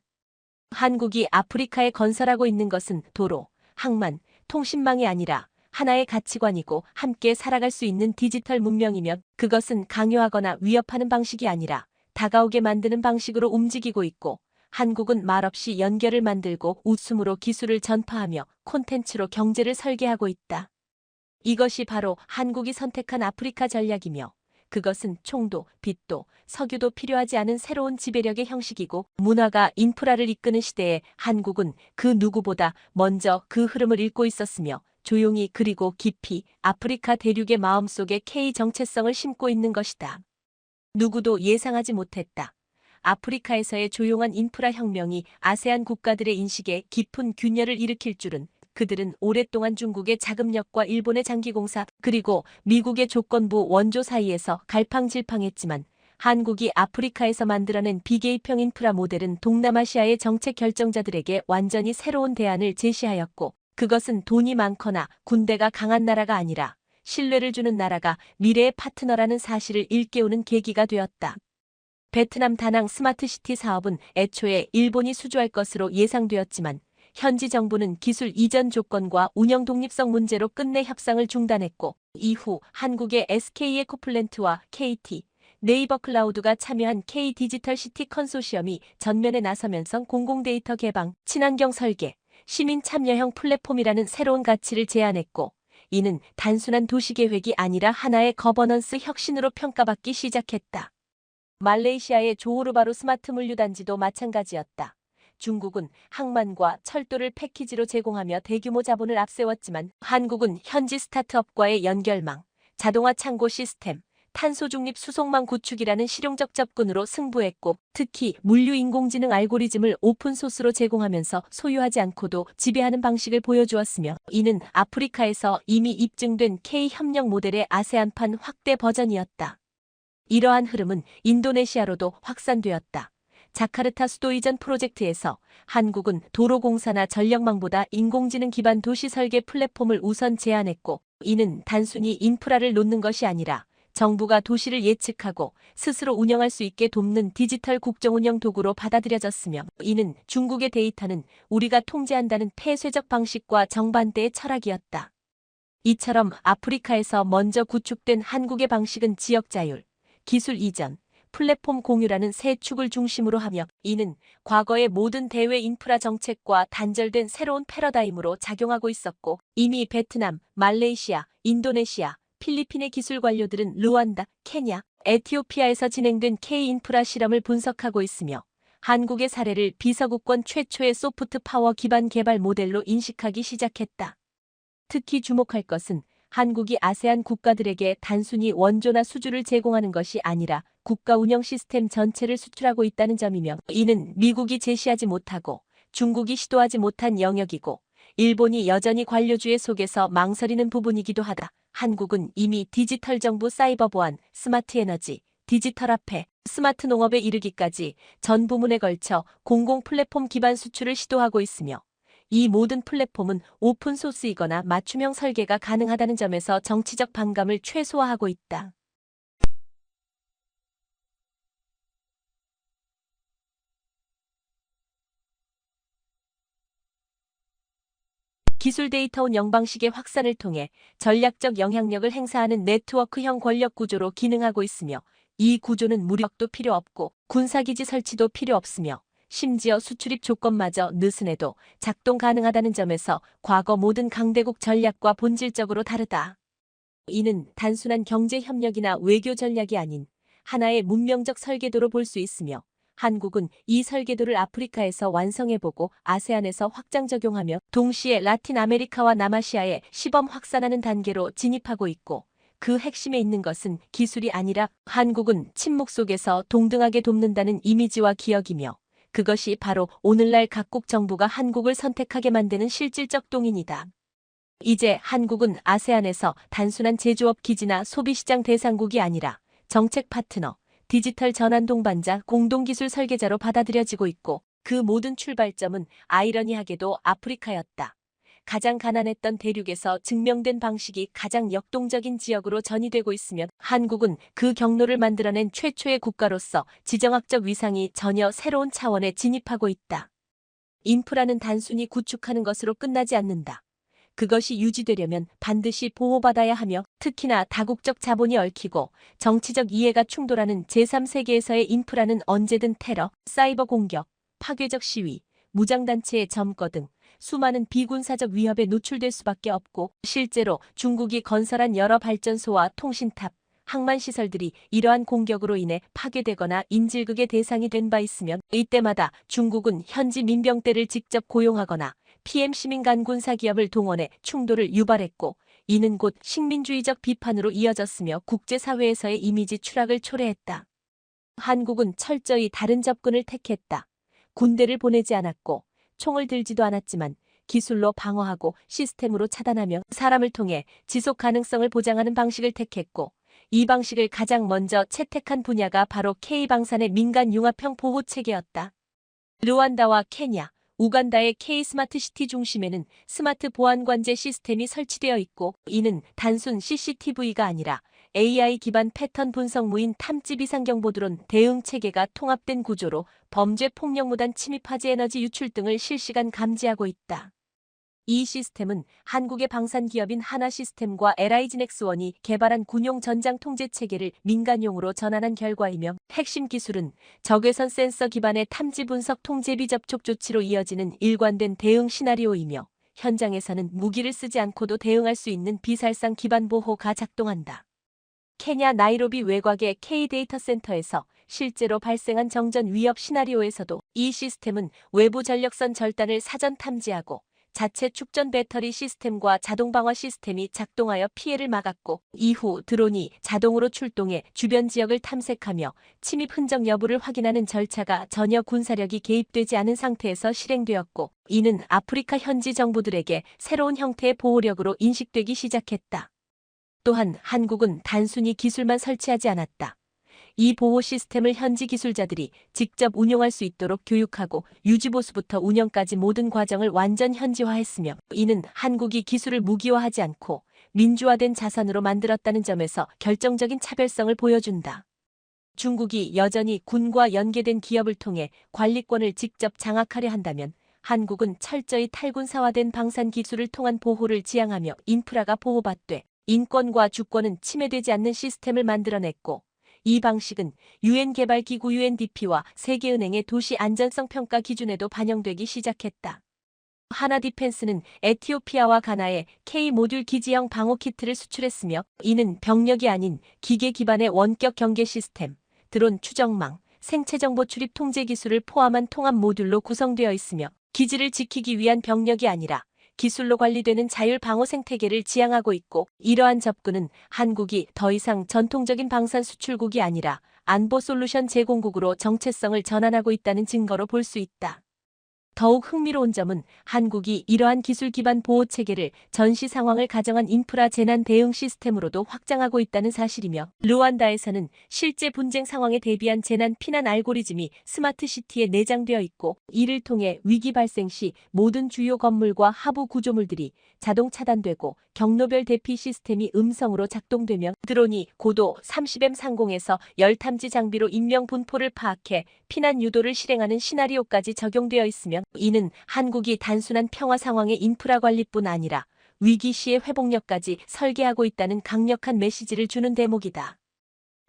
한국이 아프리카에 건설하고 있는 것은 도로, 항만, 통신망이 아니라 하나의 가치관이고 함께 살아갈 수 있는 디지털 문명이며 그것은 강요하거나 위협하는 방식이 아니라 다가오게 만드는 방식으로 움직이고 있고 한국은 말없이 연결을 만들고 웃음으로 기술을 전파하며 콘텐츠로 경제를 설계하고 있다. 이것이 바로 한국이 선택한 아프리카 전략이며 그것은 총도, 빚도, 석유도 필요하지 않은 새로운 지배력의 형식이고 문화가 인프라를 이끄는 시대에 한국은 그 누구보다 먼저 그 흐름을 읽고 있었으며 조용히 그리고 깊이 아프리카 대륙의 마음속에 K 정체성을 심고 있는 것이다. 누구도 예상하지 못했다. 아프리카에서의 조용한 인프라 혁명이 아세안 국가들의 인식에 깊은 균열을 일으킬 줄은 그들은 오랫동안 중국의 자금력과 일본의 장기공사 그리고 미국의 조건부 원조 사이에서 갈팡질팡했지만 한국이 아프리카에서 만들어낸 비개입형 인프라 모델은 동남아시아의 정책 결정자들에게 완전히 새로운 대안을 제시하였고 그것은 돈이 많거나 군대가 강한 나라가 아니라 신뢰를 주는 나라가 미래의 파트너라는 사실을 일깨우는 계기가 되었다. 베트남 다낭 스마트시티 사업은 애초에 일본이 수주할 것으로 예상되었지만 현지 정부는 기술 이전 조건과 운영 독립성 문제로 끝내 협상을 중단했고 이후 한국의 SK에코플랜트와 KT, 네이버 클라우드가 참여한 K 디지털시티 컨소시엄이 전면에 나서면서 공공데이터 개방, 친환경 설계, 시민 참여형 플랫폼이라는 새로운 가치를 제안했고 이는 단순한 도시계획이 아니라 하나의 거버넌스 혁신으로 평가받기 시작했다. 말레이시아의 조호르바루 스마트 물류단지도 마찬가지였다. 중국은 항만과 철도를 패키지로 제공하며 대규모 자본을 앞세웠지만 한국은 현지 스타트업과의 연결망, 자동화 창고 시스템, 탄소 중립 수송망 구축이라는 실용적 접근으로 승부했고 특히 물류 인공지능 알고리즘을 오픈소스로 제공하면서 소유하지 않고도 지배하는 방식을 보여주었으며 이는 아프리카에서 이미 입증된 K 협력 모델의 아세안판 확대 버전이었다. 이러한 흐름은 인도네시아로도 확산되었다. 자카르타 수도 이전 프로젝트에서 한국은 도로공사나 전력망보다 인공지능 기반 도시 설계 플랫폼을 우선 제안했고 이는 단순히 인프라를 놓는 것이 아니라 정부가 도시를 예측하고 스스로 운영할 수 있게 돕는 디지털 국정운영 도구로 받아들여졌으며 이는 중국의 데이터는 우리가 통제한다는 폐쇄적 방식과 정반대의 철학이었다. 이처럼 아프리카에서 먼저 구축된 한국의 방식은 지역 자율, 기술 이전, 플랫폼 공유라는 세 축을 중심으로 하며 이는 과거의 모든 대외 인프라 정책과 단절된 새로운 패러다임으로 작용하고 있었고 이미 베트남, 말레이시아, 인도네시아, 필리핀의 기술 관료들은 루안다, 케냐, 에티오피아에서 진행된 K-인프라 실험을 분석하고 있으며 한국의 사례를 비서구권 최초의 소프트 파워 기반 개발 모델로 인식하기 시작했다. 특히 주목할 것은 한국이 아세안 국가들에게 단순히 원조나 수주를 제공하는 것이 아니라 국가 운영 시스템 전체를 수출하고 있다는 점이며 이는 미국이 제시하지 못하고 중국이 시도하지 못한 영역이고 일본이 여전히 관료주의 속에서 망설이는 부분이기도 하다. 한국은 이미 디지털 정부 사이버 보안, 스마트 에너지, 디지털 화폐, 스마트 농업에 이르기까지 전 부문에 걸쳐 공공 플랫폼 기반 수출을 시도하고 있으며 이 모든 플랫폼은 오픈소스이거나 맞춤형 설계가 가능하다는 점에서 정치적 반감을 최소화하고 있다. 기술 데이터 운영 방식의 확산을 통해 전략적 영향력을 행사하는 네트워크형 권력 구조로 기능하고 있으며, 이 구조는 무력도 필요 없고 군사기지 설치도 필요 없으며 심지어 수출입 조건마저 느슨해도 작동 가능하다는 점에서 과거 모든 강대국 전략과 본질적으로 다르다. 이는 단순한 경제 협력이나 외교 전략이 아닌 하나의 문명적 설계도로 볼 수 있으며, 한국은 이 설계도를 아프리카에서 완성해보고 아세안에서 확장 적용하며 동시에 라틴 아메리카와 남아시아에 시범 확산하는 단계로 진입하고 있고, 그 핵심에 있는 것은 기술이 아니라 한국은 침묵 속에서 동등하게 돕는다는 이미지와 기억이며, 그것이 바로 오늘날 각국 정부가 한국을 선택하게 만드는 실질적 동인이다. 이제 한국은 아세안에서 단순한 제조업 기지나 소비시장 대상국이 아니라 정책 파트너, 디지털 전환 동반자, 공동기술 설계자로 받아들여지고 있고, 그 모든 출발점은 아이러니하게도 아프리카였다. 가장 가난했던 대륙에서 증명된 방식이 가장 역동적인 지역으로 전이되고 있으며, 한국은 그 경로를 만들어낸 최초의 국가로서 지정학적 위상이 전혀 새로운 차원에 진입하고 있다. 인프라는 단순히 구축하는 것으로 끝나지 않는다. 그것이 유지되려면 반드시 보호받아야 하며, 특히나 다국적 자본이 얽히고 정치적 이해가 충돌하는 제3세계에서의 인프라는 언제든 테러, 사이버 공격, 파괴적 시위, 무장단체의 점거 등 수많은 비군사적 위협에 노출될 수밖에 없고, 실제로 중국이 건설한 여러 발전소와 통신탑, 항만시설들이 이러한 공격으로 인해 파괴되거나 인질극의 대상이 된 바 있으며, 이때마다 중국은 현지 민병대를 직접 고용하거나 PM 시민간 군사기업을 동원해 충돌을 유발했고, 이는 곧 식민주의적 비판으로 이어졌으며 국제사회에서의 이미지 추락을 초래했다. 한국은 철저히 다른 접근을 택했다. 군대를 보내지 않았고 총을 들지도 않았지만 기술로 방어하고 시스템으로 차단하며 사람을 통해 지속 가능성을 보장하는 방식을 택했고, 이 방식을 가장 먼저 채택한 분야가 바로 K방산의 민간 융합형 보호체계였다. 르완다와 케냐, 우간다의 K 스마트시티 중심에는 스마트 보안관제 시스템이 설치되어 있고, 이는 단순 CCTV가 아니라 AI 기반 패턴 분석 무인 탐지 비상경보 드론 대응 체계가 통합된 구조로 범죄 폭력무단 침입 화재 에너지 유출 등을 실시간 감지하고 있다. 이 시스템은 한국의 방산 기업인 하나시스템과 LI진엑스원이 개발한 군용 전장 통제 체계를 민간용으로 전환한 결과이며, 핵심 기술은 적외선 센서 기반의 탐지 분석 통제비 접촉 조치로 이어지는 일관된 대응 시나리오이며, 현장에서는 무기를 쓰지 않고도 대응할 수 있는 비살상 기반 보호가 작동한다. 케냐 나이로비 외곽의 K 데이터 센터에서 실제로 발생한 정전 위협 시나리오에서도 이 시스템은 외부 전력선 절단을 사전 탐지하고 자체 축전 배터리 시스템과 자동 방화 시스템이 작동하여 피해를 막았고, 이후 드론이 자동으로 출동해 주변 지역을 탐색하며 침입 흔적 여부를 확인하는 절차가 전혀 군사력이 개입되지 않은 상태에서 실행되었고, 이는 아프리카 현지 정부들에게 새로운 형태의 보호력으로 인식되기 시작했다. 또한 한국은 단순히 기술만 설치하지 않았다. 이 보호 시스템을 현지 기술자들이 직접 운용할 수 있도록 교육하고 유지보수부터 운영까지 모든 과정을 완전 현지화했으며, 이는 한국이 기술을 무기화하지 않고 민주화된 자산으로 만들었다는 점에서 결정적인 차별성을 보여준다. 중국이 여전히 군과 연계된 기업을 통해 관리권을 직접 장악하려 한다면, 한국은 철저히 탈군사화된 방산 기술을 통한 보호를 지향하며 인프라가 보호받되 인권과 주권은 침해되지 않는 시스템을 만들어냈고, 이 방식은 유엔개발기구 UNDP와 세계은행의 도시 안전성 평가 기준에도 반영되기 시작했다. 하나디펜스는 에티오피아와 가나에 K-모듈 기지형 방호 키트를 수출했으며, 이는 병력이 아닌 기계 기반의 원격 경계 시스템, 드론 추정망, 생체 정보 출입 통제 기술을 포함한 통합 모듈로 구성되어 있으며, 기지를 지키기 위한 병력이 아니라 기술로 관리되는 자율 방어 생태계를 지향하고 있고, 이러한 접근은 한국이 더 이상 전통적인 방산 수출국이 아니라 안보 솔루션 제공국으로 정체성을 전환하고 있다는 증거로 볼 수 있다. 더욱 흥미로운 점은 한국이 이러한 기술 기반 보호 체계를 전시 상황을 가정한 인프라 재난 대응 시스템으로도 확장하고 있다는 사실이며, 르완다에서는 실제 분쟁 상황에 대비한 재난 피난 알고리즘이 스마트 시티에 내장되어 있고, 이를 통해 위기 발생 시 모든 주요 건물과 하부 구조물들이 자동 차단되고 경로별 대피 시스템이 음성으로 작동되며, 드론이 고도 30m 상공에서 열 탐지 장비로 인명 분포를 파악해 피난 유도를 실행하는 시나리오까지 적용되어 있으며, 이는 한국이 단순한 평화 상황의 인프라 관리뿐 아니라 위기 시의 회복력까지 설계하고 있다는 강력한 메시지를 주는 대목이다.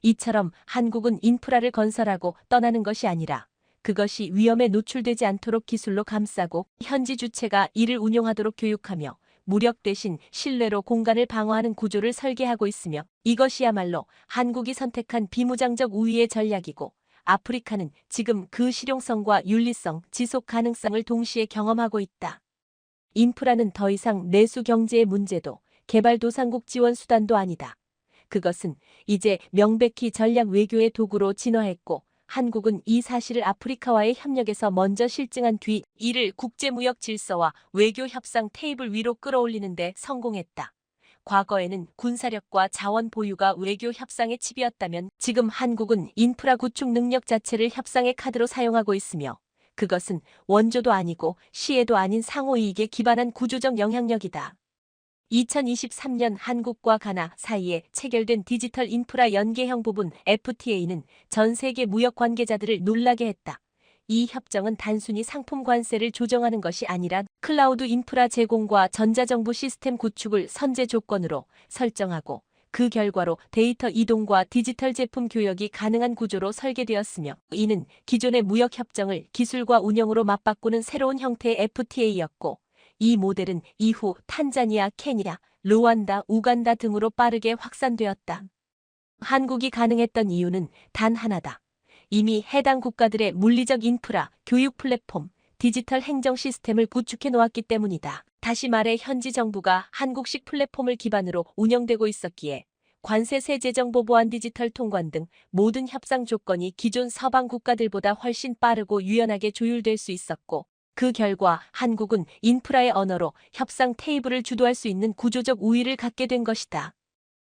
이처럼 한국은 인프라를 건설하고 떠나는 것이 아니라 그것이 위험에 노출되지 않도록 기술로 감싸고 현지 주체가 이를 운용하도록 교육하며 무력 대신 신뢰로 공간을 방어하는 구조를 설계하고 있으며 이것이야말로 한국이 선택한 비무장적 우위의 전략이고 아프리카는 지금 그 실용성과 윤리성, 지속 가능성을 동시에 경험하고 있다. 인프라는 더 이상 내수 경제의 문제도 개발도상국 지원 수단도 아니다. 그것은 이제 명백히 전략 외교의 도구로 진화했고 한국은 이 사실을 아프리카와의 협력에서 먼저 실증한 뒤 이를 국제무역 질서와 외교 협상 테이블 위로 끌어올리는 데 성공했다. 과거에는 군사력과 자원 보유가 외교 협상의 칩이었다면 지금 한국은 인프라 구축 능력 자체를 협상의 카드로 사용하고 있으며 그것은 원조도 아니고 시혜도 아닌 상호이익에 기반한 구조적 영향력이다. 2023년 한국과 가나 사이에 체결된 디지털 인프라 연계형 부분 FTA는 전 세계 무역 관계자들을 놀라게 했다. 이 협정은 단순히 상품 관세를 조정하는 것이 아니라 클라우드 인프라 제공과 전자정부 시스템 구축을 선제 조건으로 설정하고 그 결과로 데이터 이동과 디지털 제품 교역이 가능한 구조로 설계되었으며 이는 기존의 무역 협정을 기술과 운영으로 맞바꾸는 새로운 형태의 FTA였고 이 모델은 이후 탄자니아, 케냐, 루안다, 우간다 등으로 빠르게 확산되었다. 한국이 가능했던 이유는 단 하나다. 이미 해당 국가들의 물리적 인프라, 교육 플랫폼, 디지털 행정 시스템을 구축해 놓았기 때문이다. 다시 말해 현지 정부가 한국식 플랫폼을 기반으로 운영되고 있었기에 관세 세제 정보 보안 디지털 통관 등 모든 협상 조건이 기존 서방 국가들보다 훨씬 빠르고 유연하게 조율될 수 있었고 그 결과 한국은 인프라의 언어로 협상 테이블을 주도할 수 있는 구조적 우위를 갖게 된 것이다.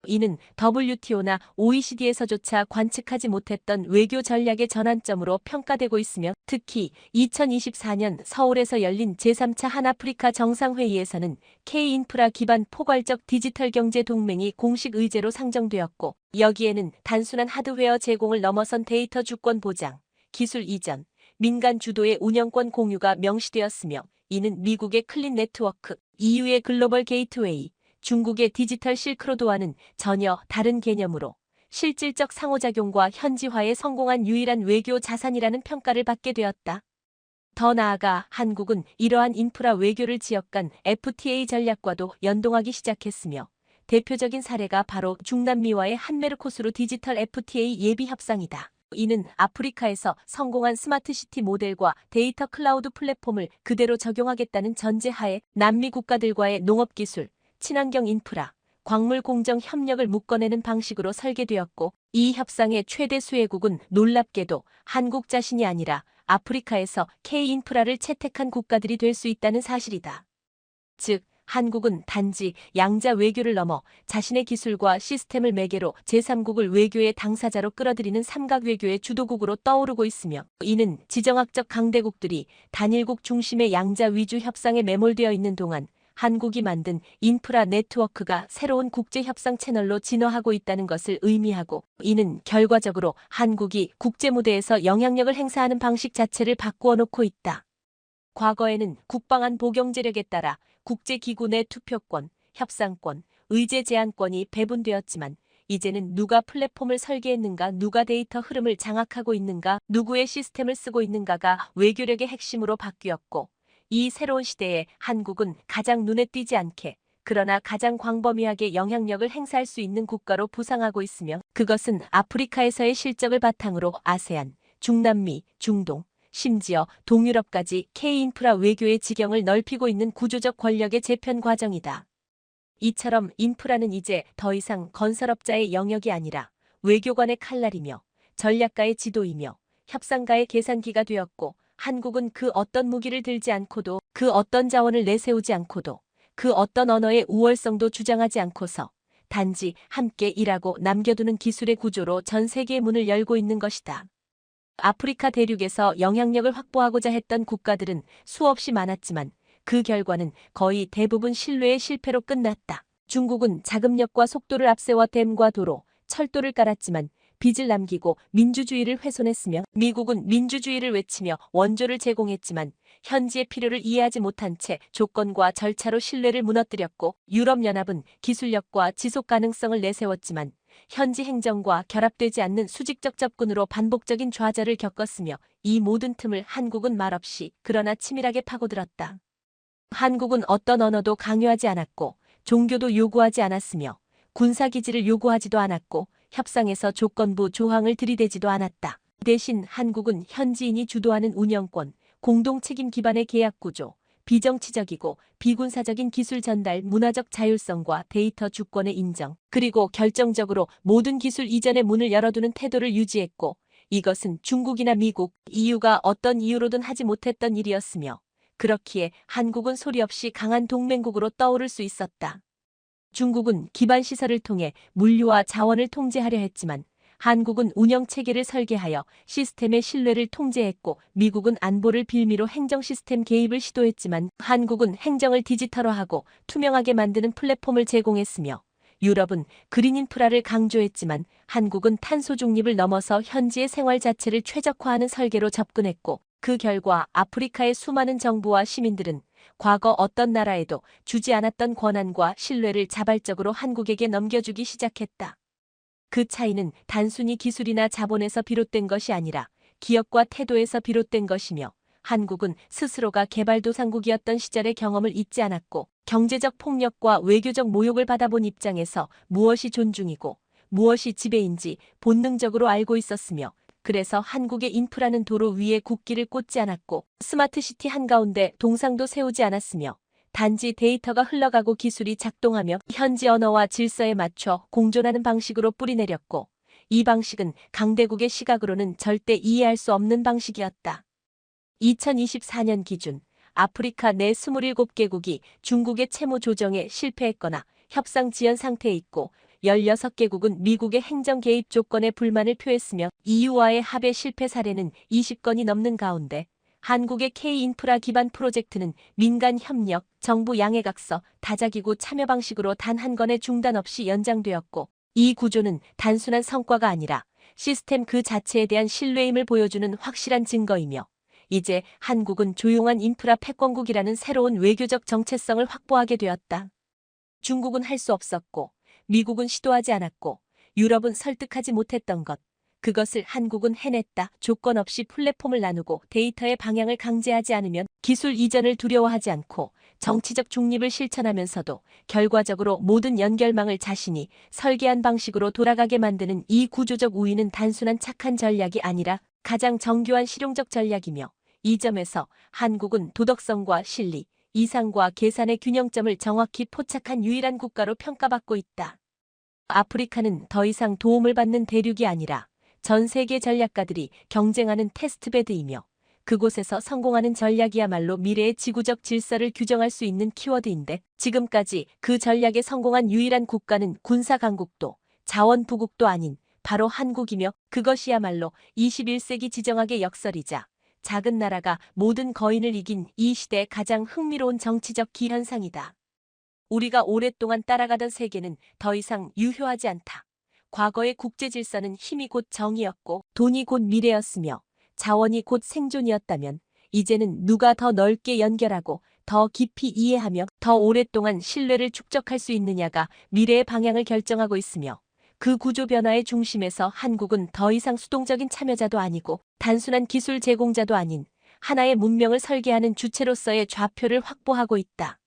이는 WTO나 OECD에서조차 관측하지 못했던 외교 전략의 전환점으로 평가되고 있으며 특히 2024년 서울에서 열린 제3차 한아프리카 정상회의에서는 K-인프라 기반 포괄적 디지털 경제 동맹이 공식 의제로 상정되었고 여기에는 단순한 하드웨어 제공을 넘어선 데이터 주권 보장, 기술 이전, 민간 주도의 운영권 공유가 명시되었으며 이는 미국의 클린 네트워크, EU의 글로벌 게이트웨이, 중국의 디지털 실크로드와는 전혀 다른 개념으로 실질적 상호작용과 현지화에 성공한 유일한 외교 자산이라는 평가를 받게 되었다. 더 나아가 한국은 이러한 인프라 외교를 지역 간 FTA 전략과도 연동하기 시작했으며 대표적인 사례가 바로 중남미와의 한메르코스루 디지털 FTA 예비 협상이다. 이는 아프리카에서 성공한 스마트시티 모델과 데이터 클라우드 플랫폼을 그대로 적용하겠다는 전제하에 남미 국가들과의 농업기술, 친환경 인프라, 광물 공정 협력을 묶어내는 방식으로 설계되었고 이 협상의 최대 수혜국은 놀랍게도 한국 자신이 아니라 아프리카에서 K-인프라를 채택한 국가들이 될 수 있다는 사실이다. 즉, 한국은 단지 양자 외교를 넘어 자신의 기술과 시스템을 매개로 제3국을 외교의 당사자로 끌어들이는 삼각 외교의 주도국으로 떠오르고 있으며 이는 지정학적 강대국들이 단일국 중심의 양자 위주 협상에 매몰되어 있는 동안 한국이 만든 인프라 네트워크가 새로운 국제협상 채널로 진화하고 있다는 것을 의미하고 이는 결과적으로 한국이 국제무대에서 영향력을 행사하는 방식 자체를 바꾸어 놓고 있다. 과거에는 국방안 보경제력에 따라 국제기구 내 투표권, 협상권, 의제 제한권이 배분되었지만 이제는 누가 플랫폼을 설계했는가, 누가 데이터 흐름을 장악하고 있는가, 누구의 시스템을 쓰고 있는가가 외교력의 핵심으로 바뀌었고 이 새로운 시대에 한국은 가장 눈에 띄지 않게 그러나 가장 광범위하게 영향력을 행사할 수 있는 국가로 부상하고 있으며 그것은 아프리카에서의 실적을 바탕으로 아세안, 중남미, 중동, 심지어 동유럽까지 K-인프라 외교의 지경을 넓히고 있는 구조적 권력의 재편 과정이다. 이처럼 인프라는 이제 더 이상 건설업자의 영역이 아니라 외교관의 칼날이며 전략가의 지도이며 협상가의 계산기가 되었고 한국은 그 어떤 무기를 들지 않고도 그 어떤 자원을 내세우지 않고도 그 어떤 언어의 우월성도 주장하지 않고서 단지 함께 일하고 남겨두는 기술의 구조로 전 세계의 문을 열고 있는 것이다. 아프리카 대륙에서 영향력을 확보하고자 했던 국가들은 수없이 많았지만 그 결과는 거의 대부분 신뢰의 실패로 끝났다. 중국은 자금력과 속도를 앞세워 댐과 도로, 철도를 깔았지만 빚을 남기고 민주주의를 훼손했으며 미국은 민주주의를 외치며 원조를 제공했지만 현지의 필요를 이해하지 못한 채 조건과 절차로 신뢰를 무너뜨렸고 유럽연합은 기술력과 지속 가능성을 내세웠지만 현지 행정과 결합되지 않는 수직적 접근으로 반복적인 좌절을 겪었으며 이 모든 틈을 한국은 말없이 그러나 치밀하게 파고들었다. 한국은 어떤 언어도 강요하지 않았고 종교도 요구하지 않았으며 군사기지를 요구하지도 않았고 협상에서 조건부 조항을 들이대지도 않았다. 대신 한국은 현지인이 주도하는 운영권, 공동책임 기반의 계약구조, 비정치적이고 비군사적인 기술 전달 문화적 자율성과 데이터 주권의 인정, 그리고 결정적으로 모든 기술 이전의 문을 열어두는 태도를 유지했고 이것은 중국이나 미국, EU가 어떤 이유로든 하지 못했던 일이었으며 그렇기에 한국은 소리 없이 강한 동맹국으로 떠오를 수 있었다. 중국은 기반 시설을 통해 물류와 자원을 통제하려 했지만 한국은 운영체계를 설계하여 시스템의 신뢰를 통제했고 미국은 안보를 빌미로 행정 시스템 개입을 시도했지만 한국은 행정을 디지털화하고 투명하게 만드는 플랫폼을 제공했으며 유럽은 그린 인프라를 강조했지만 한국은 탄소 중립을 넘어서 현지의 생활 자체를 최적화하는 설계로 접근했고 그 결과 아프리카의 수많은 정부와 시민들은 과거 어떤 나라에도 주지 않았던 권한과 신뢰를 자발적으로 한국에게 넘겨주기 시작했다. 그 차이는 단순히 기술이나 자본에서 비롯된 것이 아니라 기업과 태도에서 비롯된 것이며 한국은 스스로가 개발도상국이었던 시절의 경험을 잊지 않았고 경제적 폭력과 외교적 모욕을 받아본 입장에서 무엇이 존중이고 무엇이 지배인지 본능적으로 알고 있었으며 그래서 한국의 인프라는 도로 위에 국기를 꽂지 않았고 스마트시티 한가운데 동상도 세우지 않았으며 단지 데이터가 흘러가고 기술이 작동하며 현지 언어와 질서에 맞춰 공존하는 방식으로 뿌리내렸고 이 방식은 강대국의 시각으로는 절대 이해할 수 없는 방식이었다. 2024년 기준 아프리카 내 27개국이 중국의 채무 조정에 실패했거나 협상 지연 상태에 있고 16개국은 미국의 행정 개입 조건에 불만을 표했으며 EU와의 합의 실패 사례는 20건이 넘는 가운데 한국의 K-인프라 기반 프로젝트는 민간 협력, 정부 양해각서, 다자기구 참여 방식으로 단 한 건의 중단 없이 연장되었고 이 구조는 단순한 성과가 아니라 시스템 그 자체에 대한 신뢰임을 보여주는 확실한 증거이며 이제 한국은 조용한 인프라 패권국이라는 새로운 외교적 정체성을 확보하게 되었다. 중국은 할 수 없었고 미국은 시도하지 않았고 유럽은 설득하지 못했던 것. 그것을 한국은 해냈다. 조건 없이 플랫폼을 나누고 데이터의 방향을 강제하지 않으면 기술 이전을 두려워하지 않고 정치적 중립을 실천하면서도 결과적으로 모든 연결망을 자신이 설계한 방식으로 돌아가게 만드는 이 구조적 우위는 단순한 착한 전략이 아니라 가장 정교한 실용적 전략이며 이 점에서 한국은 도덕성과 실리, 이상과 계산의 균형점을 정확히 포착한 유일한 국가로 평가받고 있다. 아프리카는 더 이상 도움을 받는 대륙이 아니라 전 세계 전략가들이 경쟁하는 테스트베드이며 그곳에서 성공하는 전략이야말로 미래의 지구적 질서를 규정할 수 있는 키워드인데 지금까지 그 전략에 성공한 유일한 국가는 군사 강국도 자원 부국도 아닌 바로 한국이며 그것이야말로 21세기 지정학의 역설이자 작은 나라가 모든 거인을 이긴 이 시대의 가장 흥미로운 정치적 기현상이다. 우리가 오랫동안 따라가던 세계는 더 이상 유효하지 않다. 과거의 국제 질서는 힘이 곧 정의였고 돈이 곧 미래였으며 자원이 곧 생존이었다면 이제는 누가 더 넓게 연결하고 더 깊이 이해하며 더 오랫동안 신뢰를 축적할 수 있느냐가 미래의 방향을 결정하고 있으며 그 구조 변화의 중심에서 한국은 더 이상 수동적인 참여자도 아니고 단순한 기술 제공자도 아닌 하나의 문명을 설계하는 주체로서의 좌표를 확보하고 있다.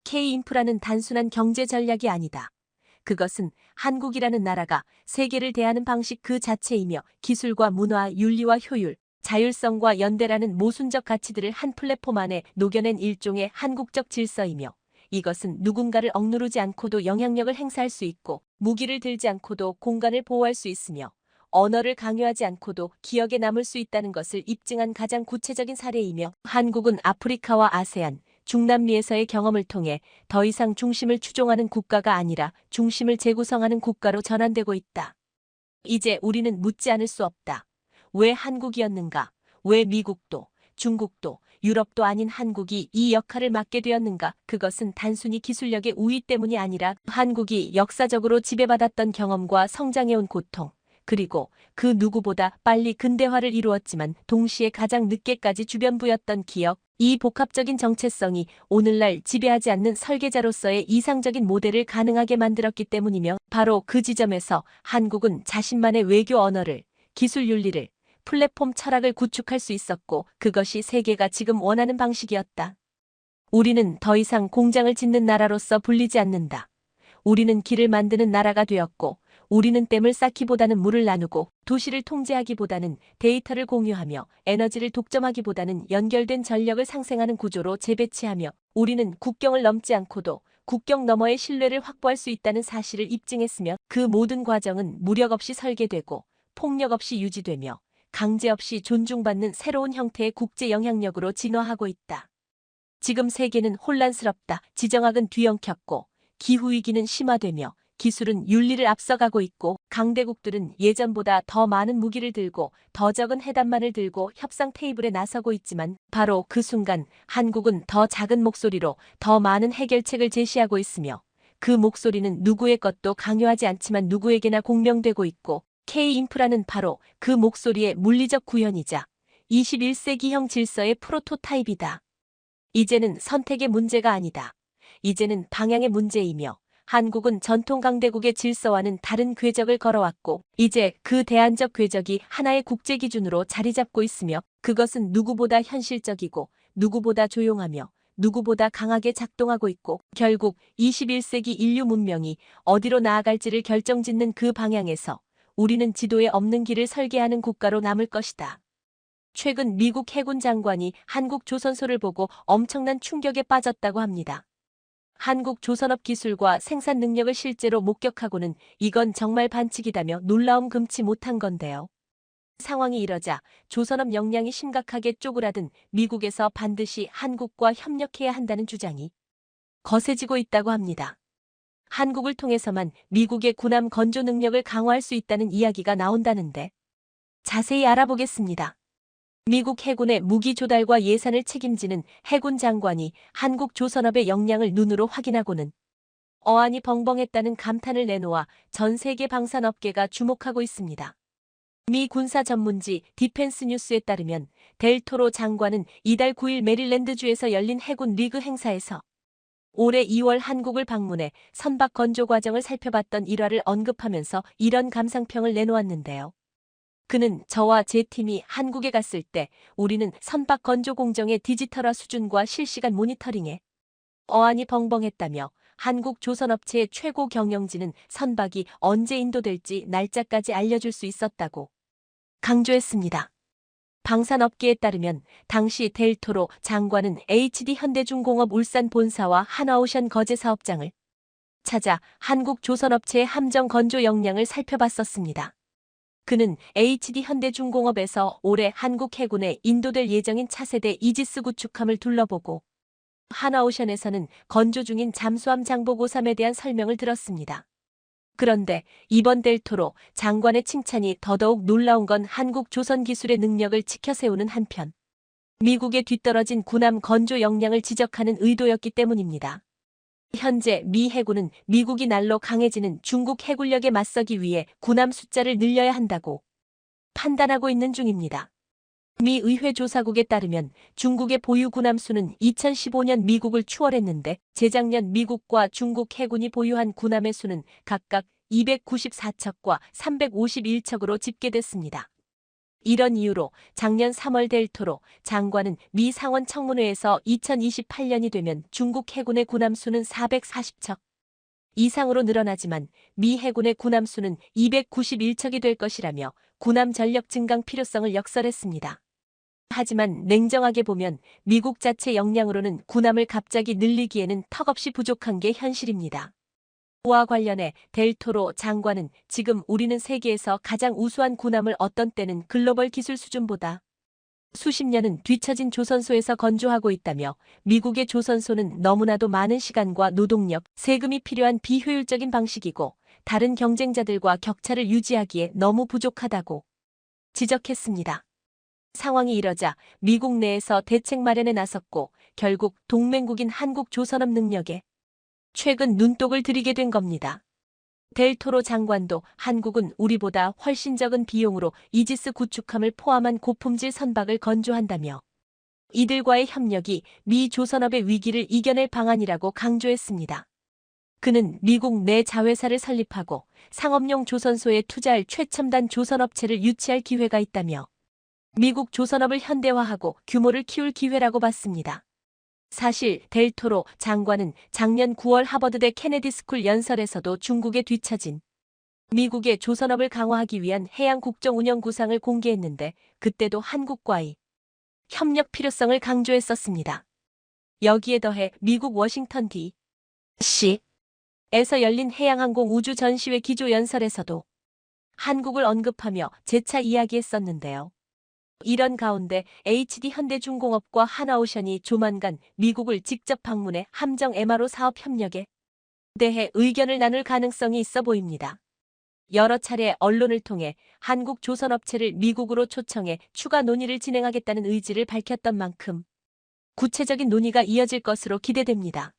K-인프라는 단순한 경제 전략이 아니다. 그것은 한국이라는 나라가 세계를 대하는 방식 그 자체이며 기술과 문화, 윤리와 효율, 자율성과 연대라는 모순적 가치들을 한 플랫폼 안에 녹여낸 일종의 한국적 질서이며 이것은 누군가를 억누르지 않고도 영향력을 행사할 수 있고 무기를 들지 않고도 공간을 보호할 수 있으며 언어를 강요하지 않고도 기억에 남을 수 있다는 것을 입증한 가장 구체적인 사례이며 한국은 아프리카와 아세안, 중남미에서의 경험을 통해 더 이상 중심을 추종하는 국가가 아니라 중심을 재구성하는 국가로 전환되고 있다. 이제 우리는 묻지 않을 수 없다. 왜 한국이었는가? 왜 미국도, 중국도, 유럽도 아닌 한국이 이 역할을 맡게 되었는가? 그것은 단순히 기술력의 우위 때문이 아니라 한국이 역사적으로 지배받았던 경험과 성장해온 고통, 그리고 그 누구보다 빨리 근대화를 이루었지만 동시에 가장 늦게까지 주변부였던 기억, 이 복합적인 정체성이 오늘날 지배하지 않는 설계자로서의 이상적인 모델을 가능하게 만들었기 때문이며 바로 그 지점에서 한국은 자신만의 외교 언어를, 기술 윤리를, 플랫폼 철학을 구축할 수 있었고 그것이 세계가 지금 원하는 방식이었다. 우리는 더 이상 공장을 짓는 나라로서 불리지 않는다. 우리는 길을 만드는 나라가 되었고 우리는 댐을 쌓기보다는 물을 나누고 도시를 통제하기보다는 데이터를 공유하며 에너지를 독점하기보다는 연결된 전력을 상생하는 구조로 재배치하며 우리는 국경을 넘지 않고도 국경 너머의 신뢰를 확보할 수 있다는 사실을 입증했으며 그 모든 과정은 무력 없이 설계되고 폭력 없이 유지되며 강제 없이 존중받는 새로운 형태의 국제 영향력으로 진화하고 있다. 지금 세계는 혼란스럽다. 지정학은 뒤엉켰고 기후위기는 심화되며 기술은 윤리를 앞서가고 있고 강대국들은 예전보다 더 많은 무기를 들고 더 적은 해단만을 들고 협상 테이블에 나서고 있지만 바로 그 순간 한국은 더 작은 목소리로 더 많은 해결책을 제시하고 있으며 그 목소리는 누구의 것도 강요하지 않지만 누구에게나 공명되고 있고 K-인프라는 바로 그 목소리의 물리적 구현이자 21세기형 질서의 프로토타입이다. 이제는 선택의 문제가 아니다. 이제는 방향의 문제이며 한국은 전통 강대국의 질서와는 다른 궤적을 걸어왔고 이제 그 대안적 궤적이 하나의 국제 기준으로 자리 잡고 있으며 그것은 누구보다 현실적이고 누구보다 조용하며 누구보다 강하게 작동하고 있고 결국 21세기 인류 문명이 어디로 나아갈지를 결정짓는 그 방향에서 우리는 지도에 없는 길을 설계하는 국가로 남을 것이다. 최근 미국 해군 장관이 한국 조선소를 보고 엄청난 충격에 빠졌다고 합니다. 한국 조선업 기술과 생산 능력을 실제로 목격하고는 이건 정말 반칙이다며 놀라움 금치 못한 건데요. 상황이 이러자 조선업 역량이 심각하게 쪼그라든 미국에서 반드시 한국과 협력해야 한다는 주장이 거세지고 있다고 합니다. 한국을 통해서만 미국의 군함 건조 능력을 강화할 수 있다는 이야기가 나온다는데 자세히 알아보겠습니다. 미국 해군의 무기 조달과 예산을 책임지는 해군 장관이 한국 조선업의 역량을 눈으로 확인하고는 어안이 벙벙했다는 감탄을 내놓아 전 세계 방산업계가 주목하고 있습니다. 미 군사 전문지 디펜스 뉴스에 따르면 델 토로 장관은 이달 9일 메릴랜드주에서 열린 해군 리그 행사에서 올해 2월 한국을 방문해 선박 건조 과정을 살펴봤던 일화를 언급하면서 이런 감상평을 내놓았는데요. 그는 저와 제 팀이 한국에 갔을 때 우리는 선박 건조 공정의 디지털화 수준과 실시간 모니터링에 어안이 벙벙했다며 한국 조선업체의 최고 경영진은 선박이 언제 인도될지 날짜까지 알려줄 수 있었다고 강조했습니다. 방산업계에 따르면 당시 델 토로 장관은 HD 현대중공업 울산 본사와 하나오션 거제 사업장을 찾아 한국 조선업체의 함정 건조 역량을 살펴봤었습니다. 그는 HD 현대중공업에서 올해 한국 해군에 인도될 예정인 차세대 이지스 구축함을 둘러보고 하나오션에서는 건조 중인 잠수함 장복 53에 대한 설명을 들었습니다. 그런데 이번 델 토로 장관의 칭찬이 더더욱 놀라운 건 한국 조선 기술의 능력을 지켜세우는 한편 미국에 뒤떨어진 군함 건조 역량을 지적하는 의도였기 때문입니다. 현재 미 해군은 미국이 날로 강해지는 중국 해군력에 맞서기 위해 군함 숫자를 늘려야 한다고 판단하고 있는 중입니다. 미 의회 조사국에 따르면 중국의 보유 군함 수는 2015년 미국을 추월했는데 재작년 미국과 중국 해군이 보유한 군함의 수는 각각 294척과 351척으로 집계됐습니다. 이런 이유로 작년 3월 델 토로 장관은 미 상원 청문회에서 2028년이 되면 중국 해군의 군함 수는 440척 이상으로 늘어나지만 미 해군의 군함 수는 291척이 될 것이라며 군함 전력 증강 필요성을 역설했습니다. 하지만 냉정하게 보면 미국 자체 역량으로는 군함을 갑자기 늘리기에는 턱없이 부족한 게 현실입니다. 와 관련해 델 토로 장관은 지금 우리는 세계에서 가장 우수한 군함을 어떤 때는 글로벌 기술 수준보다 수십 년은 뒤처진 조선소에서 건조하고 있다며 미국의 조선소는 너무나도 많은 시간과 노동력, 세금이 필요한 비효율적인 방식이고 다른 경쟁자들과 격차를 유지하기에 너무 부족하다고 지적했습니다. 상황이 이러자 미국 내에서 대책 마련에 나섰고 결국 동맹국인 한국 조선업 능력에 최근 눈독을 들이게 된 겁니다. 델토로 장관도 한국은 우리보다 훨씬 적은 비용으로 이지스 구축함을 포함한 고품질 선박을 건조한다며 이들과의 협력이 미 조선업의 위기를 이겨낼 방안이라고 강조했습니다. 그는 미국 내 자회사를 설립하고 상업용 조선소에 투자할 최첨단 조선업체를 유치할 기회가 있다며 미국 조선업을 현대화하고 규모를 키울 기회라고 봤습니다. 사실 델토로 장관은 작년 9월 하버드대 케네디 스쿨 연설에서도 중국에 뒤처진 미국의 조선업을 강화하기 위한 해양 국정 운영 구상을 공개했는데 그때도 한국과의 협력 필요성을 강조했었습니다. 여기에 더해 미국 워싱턴 D.C.에서 열린 해양항공 우주 전시회 기조 연설에서도 한국을 언급하며 재차 이야기했었는데요. 이런 가운데 HD 현대중공업과 하나오션이 조만간 미국을 직접 방문해 함정 MRO 사업 협력에 대해 의견을 나눌 가능성이 있어 보입니다. 여러 차례 언론을 통해 한국 조선업체를 미국으로 초청해 추가 논의를 진행하겠다는 의지를 밝혔던 만큼 구체적인 논의가 이어질 것으로 기대됩니다.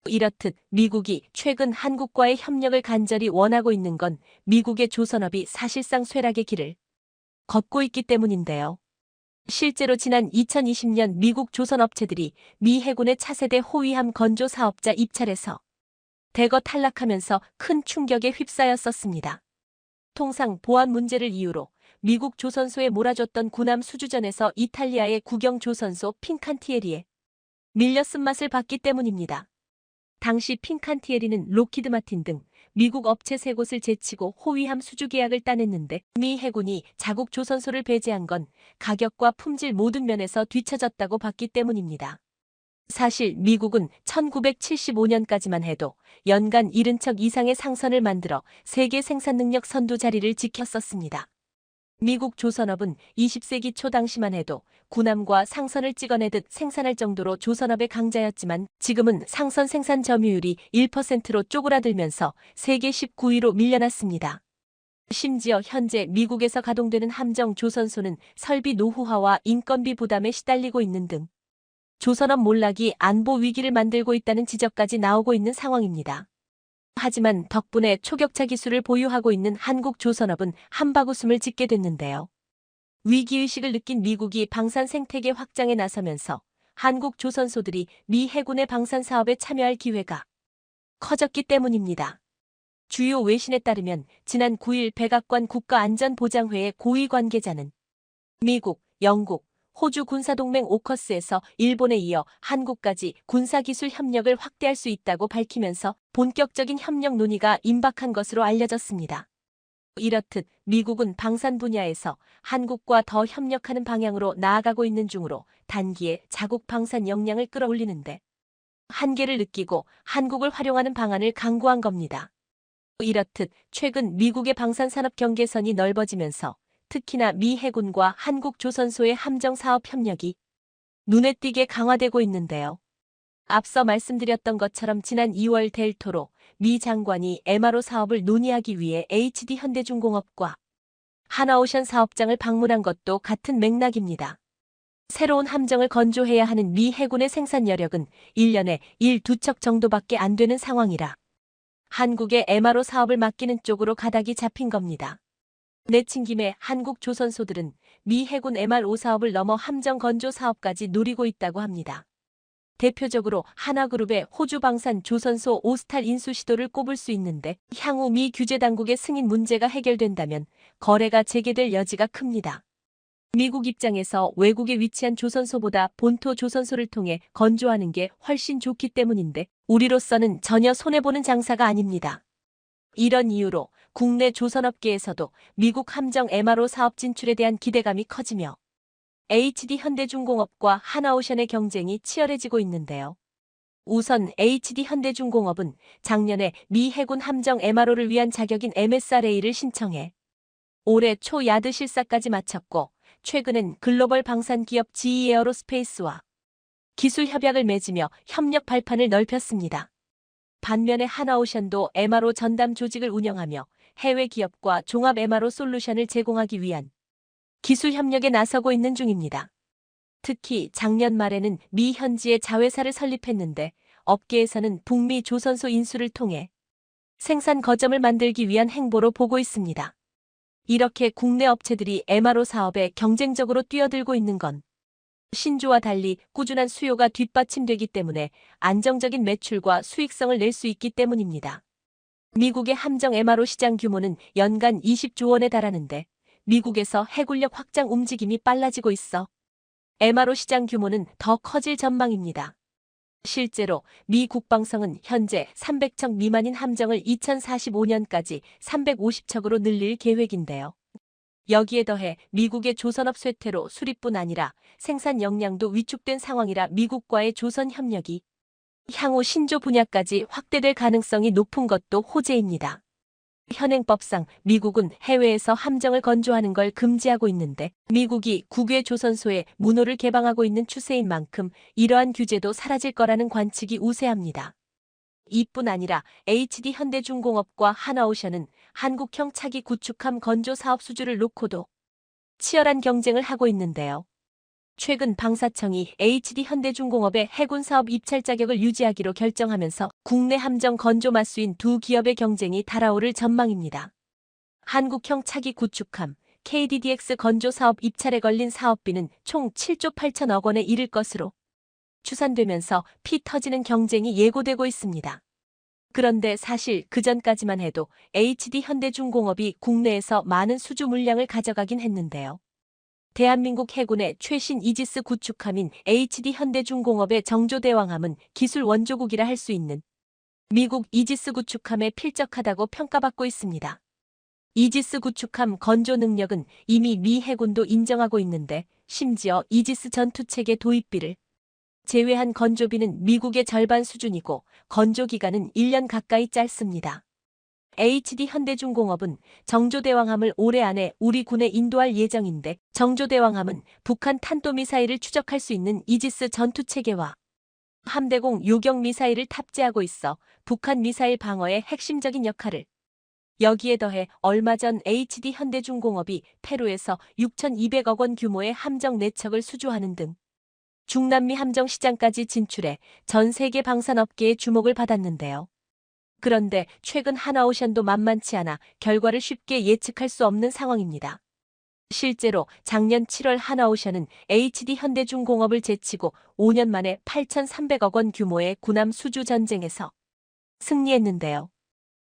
이렇듯 미국이 최근 한국과의 협력을 간절히 원하고 있는 건 미국의 조선업이 사실상 쇠락의 길을 걷고 있기 때문인데요. 실제로 지난 2020년 미국 조선업체들이 미 해군의 차세대 호위함 건조 사업자 입찰에서 대거 탈락하면서 큰 충격에 휩싸였었습니다. 통상 보안 문제를 이유로 미국 조선소에 몰아줬던 구남 수주전에서 이탈리아의 국영 조선소 핀칸티에리에 밀려 쓴맛을 봤기 때문입니다. 당시 핀칸티에리는 로키드 마틴 등 미국 업체 3곳을 제치고 호위함 수주 계약을 따냈는데 미 해군이 자국 조선소를 배제한 건 가격과 품질 모든 면에서 뒤처졌다고 봤기 때문입니다. 사실 미국은 1975년까지만 해도 연간 70척 이상의 상선을 만들어 세계 생산 능력 선두 자리를 지켰었습니다. 미국 조선업은 20세기 초 당시만 해도 군함과 상선을 찍어내듯 생산할 정도로 조선업의 강자였지만 지금은 상선 생산 점유율이 1%로 쪼그라들면서 세계 19위로 밀려났습니다. 심지어 현재 미국에서 가동되는 함정 조선소는 설비 노후화와 인건비 부담에 시달리고 있는 등 조선업 몰락이 안보 위기를 만들고 있다는 지적까지 나오고 있는 상황입니다. 하지만 덕분에 초격차 기술을 보유하고 있는 한국 조선업은 한바구음을 짓게 됐는데요. 위기의식을 느낀 미국이 방산 생태계 확장에 나서면서 한국 조선소들이 미 해군의 방산 사업에 참여할 기회가 커졌기 때문입니다. 주요 외신에 따르면 지난 9일 백악관 국가안전보장회의 고위 관계자는 미국, 영국, 호주 군사동맹 오커스에서 일본에 이어 한국까지 군사기술 협력을 확대할 수 있다고 밝히면서 본격적인 협력 논의가 임박한 것으로 알려졌습니다. 이렇듯 미국은 방산 분야에서 한국과 더 협력하는 방향으로 나아가고 있는 중으로 단기에 자국 방산 역량을 끌어올리는데 한계를 느끼고 한국을 활용하는 방안을 강구한 겁니다. 이렇듯 최근 미국의 방산산업 경계선이 넓어지면서 특히나 미 해군과 한국 조선소의 함정 사업 협력이 눈에 띄게 강화되고 있는데요. 앞서 말씀드렸던 것처럼 지난 2월 델토로 미 장관이 MRO 사업을 논의하기 위해 HD 현대중공업과 하나오션 사업장을 방문한 것도 같은 맥락입니다. 새로운 함정을 건조해야 하는 미 해군의 생산 여력은 1년에 1~2척 정도밖에 안 되는 상황이라 한국의 MRO 사업을 맡기는 쪽으로 가닥이 잡힌 겁니다. 내친 김에 한국 조선소들은 미 해군 MRO 사업을 넘어 함정 건조 사업까지 노리고 있다고 합니다. 대표적으로 하나그룹의 호주 방산 조선소 오스탈 인수 시도를 꼽을 수 있는데 향후 미 규제 당국의 승인 문제가 해결된다면 거래가 재개될 여지가 큽니다. 미국 입장에서 외국에 위치한 조선소보다 본토 조선소를 통해 건조하는 게 훨씬 좋기 때문인데 우리로서는 전혀 손해보는 장사가 아닙니다. 이런 이유로 국내 조선업계에서도 미국 함정 MRO 사업 진출에 대한 기대감이 커지며 HD 현대중공업과 하나오션의 경쟁이 치열해지고 있는데요. 우선 HD 현대중공업은 작년에 미 해군 함정 MRO를 위한 자격인 MSRA를 신청해 올해 초 야드 실사까지 마쳤고 최근엔 글로벌 방산 기업 GE 에어로스페이스와 기술 협약을 맺으며 협력 발판을 넓혔습니다. 반면에 하나오션도 MRO 전담 조직을 운영하며 해외 기업과 종합 MRO 솔루션을 제공하기 위한 기술 협력에 나서고 있는 중입니다. 특히 작년 말에는 미 현지에 자회사를 설립했는데 업계에서는 북미 조선소 인수를 통해 생산 거점을 만들기 위한 행보로 보고 있습니다. 이렇게 국내 업체들이 MRO 사업에 경쟁적으로 뛰어들고 있는 건 신주와 달리 꾸준한 수요가 뒷받침되기 때문에 안정적인 매출과 수익성을 낼 수 있기 때문입니다. 미국의 함정 MRO 시장 규모는 연간 20조 원에 달하는데 미국에서 해군력 확장 움직임이 빨라지고 있어 MRO 시장 규모는 더 커질 전망입니다. 실제로 미 국방성은 현재 300척 미만인 함정을 2045년까지 350척으로 늘릴 계획인데요. 여기에 더해 미국의 조선업 쇠퇴로 수립뿐 아니라 생산 역량도 위축된 상황이라 미국과의 조선 협력이 향후 신조 분야까지 확대될 가능성이 높은 것도 호재입니다. 현행법상 미국은 해외에서 함정을 건조하는 걸 금지하고 있는데 미국이 국외 조선소에 문호를 개방하고 있는 추세인 만큼 이러한 규제도 사라질 거라는 관측이 우세합니다. 이뿐 아니라 HD 현대중공업과 하나오션은 한국형 차기 구축함 건조 사업 수주를 놓고도 치열한 경쟁을 하고 있는데요. 최근 방사청이 HD 현대중공업의 해군 사업 입찰 자격을 유지하기로 결정하면서 국내 함정 건조 마수인 두 기업의 경쟁이 달아오를 전망입니다. 한국형 차기 구축함 KDDX 건조 사업 입찰에 걸린 사업비는 총 7조 8천억 원에 이를 것으로 추산되면서 피 터지는 경쟁이 예고되고 있습니다. 그런데 사실 그전까지만 해도 HD 현대중공업이 국내에서 많은 수주 물량을 가져가긴 했는데요. 대한민국 해군의 최신 이지스 구축함인 HD 현대중공업의 정조대왕함은 기술 원조국이라 할 수 있는 미국 이지스 구축함에 필적하다고 평가받고 있습니다. 이지스 구축함 건조 능력은 이미 미 해군도 인정하고 있는데 심지어 이지스 전투체계 도입비를 제외한 건조비는 미국의 절반 수준이고 건조 기간은 1년 가까이 짧습니다. HD 현대중공업은 정조대왕함을 올해 안에 우리 군에 인도할 예정인데 정조대왕함은 북한 탄도미사일을 추적할 수 있는 이지스 전투체계와 함대공 요격 미사일을 탑재하고 있어 북한 미사일 방어에 핵심적인 역할을 여기에 더해 얼마 전 HD 현대중공업이 페루에서 6,200억 원 규모의 함정 4척을 수주하는 등 중남미 함정 시장까지 진출해 전 세계 방산업계의 주목을 받았는데요. 그런데 최근 하나오션도 만만치 않아 결과를 쉽게 예측할 수 없는 상황입니다. 실제로 작년 7월 하나오션은 HD 현대중공업을 제치고 5년 만에 8,300억 원 규모의 군함 수주 전쟁에서 승리했는데요.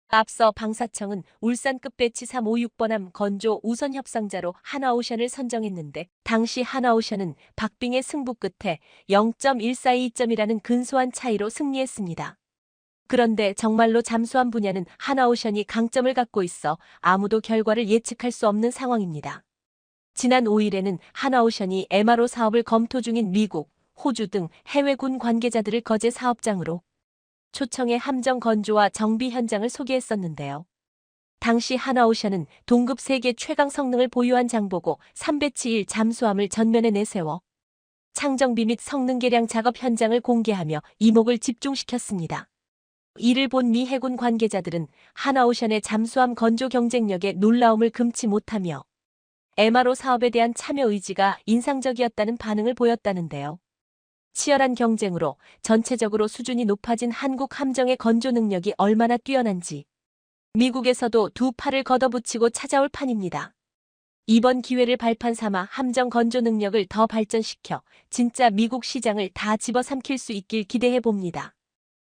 앞서 방사청은 울산급 배치 356번함 건조 우선 협상자로 하나오션을 선정했는데 당시 하나오션은 박빙의 승부 끝에 0.142점이라는 근소한 차이로 승리했습니다. 그런데 정말로 잠수함 분야는 하나오션이 강점을 갖고 있어 아무도 결과를 예측할 수 없는 상황입니다. 지난 5일에는 하나오션이 MRO 사업을 검토 중인 미국, 호주 등 해외 군 관계자들을 거제 사업장으로 초청해 함정 건조와 정비 현장을 소개했었는데요. 당시 하나오션은 동급 세계 최강 성능을 보유한 장보고 3배치 1 잠수함을 전면에 내세워 창정비 및 성능 개량 작업 현장을 공개하며 이목을 집중시켰습니다. 이를 본 미 해군 관계자들은 하나오션의 잠수함 건조 경쟁력에 놀라움을 금치 못하며 MRO 사업에 대한 참여 의지가 인상적이었다는 반응을 보였다는데요. 치열한 경쟁으로 전체적으로 수준이 높아진 한국 함정의 건조 능력이 얼마나 뛰어난지 미국에서도 두 팔을 걷어붙이고 찾아올 판입니다. 이번 기회를 발판 삼아 함정 건조 능력을 더 발전시켜 진짜 미국 시장을 다 집어삼킬 수 있길 기대해 봅니다.